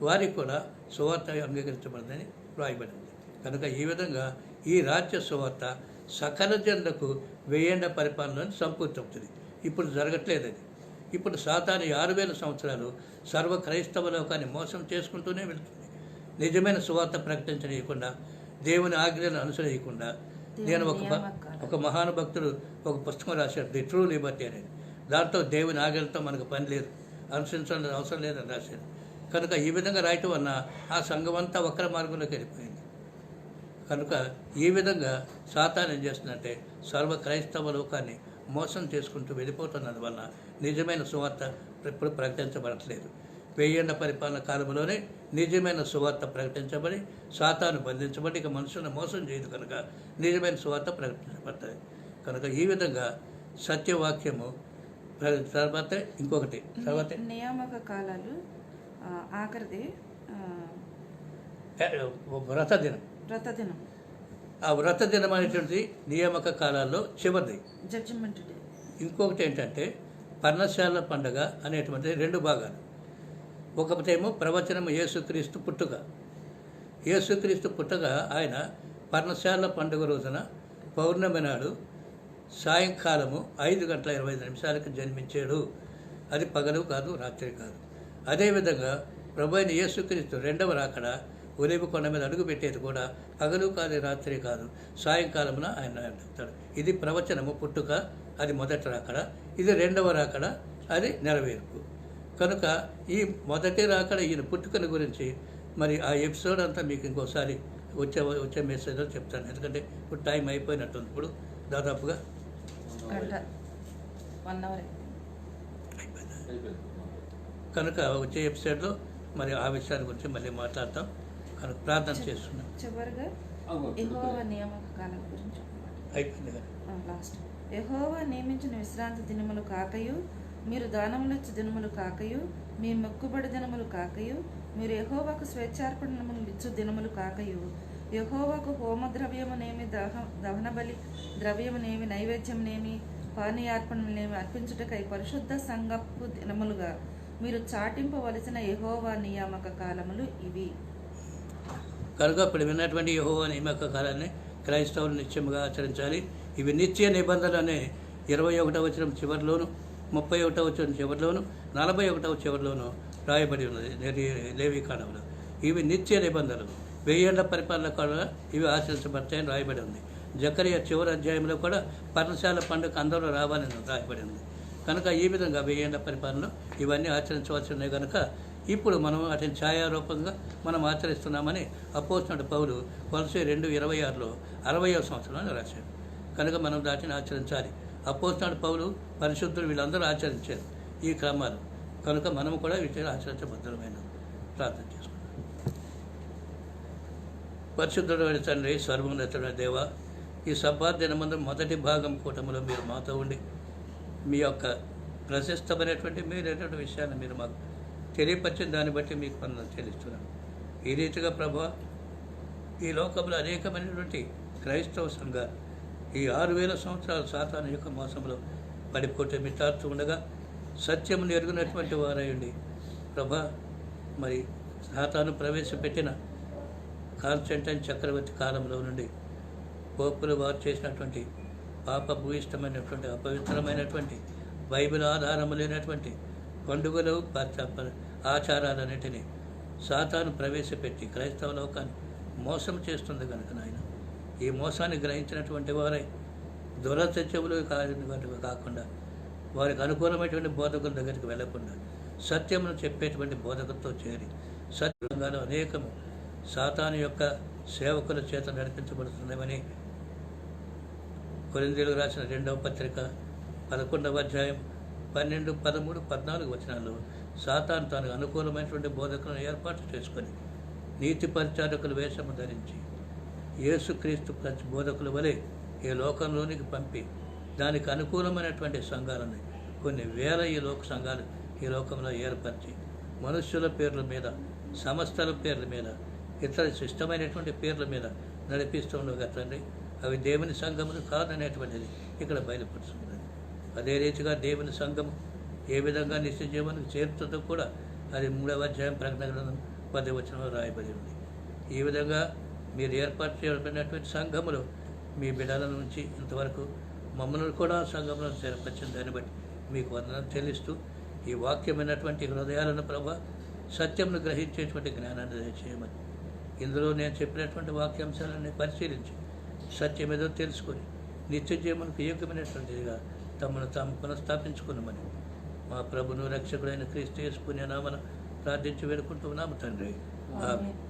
వారికి కూడా సువార్త అంగీకరించబడిందని రాయబడింది. కనుక ఈ విధంగా ఈ రాజ్య సువార్త సకల జనులకు 1000 ఏళ్ల పరిపాలనలో సంపూర్తి అవుతుంది. ఇప్పుడు జరగట్లేదు అది. ఇప్పుడు సాతాను 6000 సంవత్సరాలు సర్వ క్రైస్తవ లోకాన్ని మోసం చేసుకుంటూనే వెళ్తుంది. నిజమైన సువార్త ప్రకటించనీయకుండా, దేవుని ఆజ్ఞలను అనుసరించకుండా. నేను ఒక మహానుభక్తుడు ఒక పుస్తకం రాశాడు, ది ట్రూ లిబర్టీ అనేది. దాంతో దేవుని ఆజ్ఞలతో మనకు పని లేదు, అనుసరించాల్సిన అవసరం లేదని రాశాడు. కనుక ఈ విధంగా రాయటం వలన ఆ సంఘం అంతా వక్ర మార్గంలోకి వెళ్ళిపోయింది. కనుక ఈ విధంగా సాతాను ఏం చేస్తుందంటే సర్వ క్రైస్తవ లోకాన్ని మోసం చేసుకుంటూ వెళ్ళిపోతున్నందు వలన నిజమైన సువార్త ఇప్పుడు ప్రకటించబడట్లేదు. 1000 ఏళ్ల పరిపాలన కాలంలోనే నిజమైన సువార్త ప్రకటించబడి సాతాను బంధించబడి ఇక మనుషులను మోసం చేయదు. కనుక నిజమైన సువార్త ప్రకటించబడుతుంది. కనుక ఈ విధంగా సత్యవాక్యము తర్వాత ఇంకొకటి తర్వాత
నియామక కాలాలు ఆఖరిది
వ్రతదినం. ఆ వ్రతదినం అనేటువంటిది నియామక కాలాల్లో చివరిది,
జడ్జిమెంట్ డే.
ఇంకొకటి ఏంటంటే పర్ణశాల పండగ అనేటువంటిది 2 భాగాలు. ఒకటేమో ప్రవచనం యేసుక్రీస్తు పుట్టుక. యేసుక్రీస్తు పుట్టుక ఆయన పర్ణశాల పండుగ రోజున పౌర్ణమి నాడు సాయంకాలము 5:25 జన్మించాడు. అది పగలు కాదు, రాత్రి కాదు. అదేవిధంగా ప్రభు అయిన యేసుక్రీస్తు 2వ రాకడ ఒలీవ కొండ మీద అడుగు పెట్టేది కూడా పగలు కాదు, రాత్రి కాదు, సాయంకాలమున ఆయన చెప్తాడు. ఇది ప్రవచనము పుట్టుక, అది మొదటి రాకడ. ఇది 2వ రాకడ, అది నెరవేర్పు. కనుక ఈ రాకడ ఈయన పుట్టుకల గురించి మరి ఆ ఎపిసోడ్ అంతా మీకు ఇంకోసారి వచ్చే మెసేజ్లో చెప్తాను. ఎందుకంటే ఇప్పుడు టైం అయిపోయినట్టుంది. ఇప్పుడు దాదాపుగా అయిపోయింది. కనుక వచ్చే ఎపిసోడ్లో మరి ఆ విషయాల గురించి మళ్ళీ మాట్లాడతాం. కనుక ప్రార్థన చేస్తున్నాం.
చివరిగా యెహోవా నియామక కాలం గురించి
అయిపోయింది కదా.
లాస్ట్. యెహోవా నియమించిన విశ్రాంతి దినములు కాకయు, మీరు దానములిచ్చు దినములు కాకయు, మీ మొక్కుబడి దినములు కాకయు, మీరు యెహోవాకు స్వేచ్ఛార్పణములు ఇచ్చు దినములు కాకయు, యెహోవాకు హోమద్రవ్యమునేమి దహన బలి ద్రవ్యమునేమి నైవేద్యమునేమి పానీయార్పణమునేమి అర్పించుటకై పరిశుద్ధ సంగపు దినములుగా మీరు చాటింపవలసిన యెహోవా నియామక కాలములు ఇవి.
కనుక ఇప్పుడు విన్నటువంటి యెహోవా నియామక కాలాన్ని క్రైస్తవులు నిత్యముగా ఆచరించాలి. ఇవి నిత్య నిబంధనలు అనే 21వ వచనం చివరిలోను, 31వ వచనం చివరిలోను, 41వ చివరిలోను రాయబడి ఉన్నది లేవీకాండంలో. ఇవి నిత్య నిబంధనలు. 1000 ఏళ్ల పరిపాలన కూడా ఇవి ఆచరించబడతాయని రాయబడి ఉంది. జకరియా చివరి అధ్యాయంలో కూడా పర్ణశాల పండుగ అందరూ రావాలని రాయబడి ఉంది. కనుక ఈ విధంగా 1000 ఏళ్ల పరిపాలనలో ఇవన్నీ ఆచరించవలసి ఉన్నాయి. కనుక ఇప్పుడు మనం వాటిని ఛాయారూపంగా మనం ఆచరిస్తున్నామని అపోస్తలుడు పౌలు కొలస్సీ 2:26లో 60వ సంవత్సరంలో రాశాడు. కనుక మనం దాటిని ఆచరించాలి. అపోస్తలుడు పౌలు, పరిశుద్ధులు వీళ్ళందరూ ఆచరించారు ఈ క్రమాలు. కనుక మనము కూడా వీటిని ఆచరించబద్ధమైన ప్రార్థన చేసుకుంటాం. పరిశుద్ధుడైన తండ్రి, సర్వోన్నతుడైన దేవ, ఈ సబ్బాత్ దినమందు మొదటి భాగం కూటమిలో మీరు మాతో ఉండి మీ యొక్క ప్రశస్తమైనటువంటి మీరైనటువంటి విషయాన్ని మీరు మాకు తెలియపరిచిన దాన్ని బట్టి మీకు మనం చెల్లిస్తున్నాను. ఈ రీతిగా ప్రభువా, ఈ లోకంలో అనేకమైనటువంటి క్రైస్తవ సంఘాలు ఈ 6000 సంవత్సరాల సాతాను యొక్క మోసంలో పడిపోతే మిత్తాడుతూ ఉండగా సత్యమును ఎరుగునటువంటి వారయ్యండి ప్రభా. మరి సాతాను ప్రవేశపెట్టిన కాన్స్టంటైన్ చక్రవర్తి కాలంలో నుండి పోపులు వారు చేసినటువంటి పాప భూయిష్టమైనటువంటి అపవిత్రమైనటువంటి బైబిల్ ఆధారము లేనటువంటి పండుగలు ఆచారాలన్నింటినీ సాతాను ప్రవేశపెట్టి క్రైస్తవ లోకాన్ని మోసం చేస్తుంది కనుక నాయన, ఈ మోసాన్ని గ్రహించినటువంటి వారై దురద చెవులు కాకుండా వారికి అనుకూలమైనటువంటి బోధకుల దగ్గరికి వెళ్లకుండా సత్యమును చెప్పేటువంటి బోధకులతో చేరి సత్యంగాను అనేకము సాతాను యొక్క సేవకుల చేత నడిపించబడుతున్నామని కొరింథీయులకు రాసిన 2వ పత్రిక 11వ అధ్యాయం 12, 13, 14 వచనాల్లో సాతాను తాను అనుకూలమైనటువంటి బోధకులను ఏర్పాటు చేసుకొని నీతి పరిచారకుల వేషము ధరించి యేసుక్రీస్తు బోధకుల వలె ఈ లోకంలోనికి పంపి దానికి అనుకూలమైనటువంటి సంఘాలను కొన్ని వేల సంఘాలు ఈ లోకంలో ఏర్పరిచి మనుష్యుల పేర్ల మీద, సంస్థల పేర్ల మీద, ఇతర శిష్టమైనటువంటి పేర్ల మీద నడిపిస్తుండగా తండ్రి, అవి దేవుని సంఘములు కాదనేటువంటిది ఇక్కడ బయలుపరుచుకున్నది. అదే రీతిగా దేవుని సంఘము ఏ విధంగా నిత్య జీవనకు చేరుతుందో కూడా అది 3వ అధ్యాయం ప్రకటన గ్రంథం 10వ వచనంలో రాయబడి ఉంది. ఈ విధంగా మీరు ఏర్పాటు చేయబడినటువంటి సంఘములు మీ బిడ్డల నుంచి ఇంతవరకు మమ్మల్ని కూడా సంఘంలో స్థిరపరిచిన దాన్ని బట్టి మీకు వందనం చెల్లిస్తూ ఈ వాక్యమైనటువంటి హృదయాలను ప్రభా సత్యమును గ్రహించేటువంటి జ్ఞానాన్ని దయచేయమని, ఇందులో నేను చెప్పినటువంటి వాక్యాంశాలన్నీ పరిశీలించి సత్యం ఏదో తెలుసుకొని నిత్య జీవనకు యోగ్యమైనటువంటిదిగా తమను తాము పునఃస్థాపించుకున్నామని మా ప్రభును రక్షకుడైన క్రీస్తు యేసు పుణ్యనామన ప్రార్థించి వేడుకుంటున్నాము తండ్రి. ఆమేన్.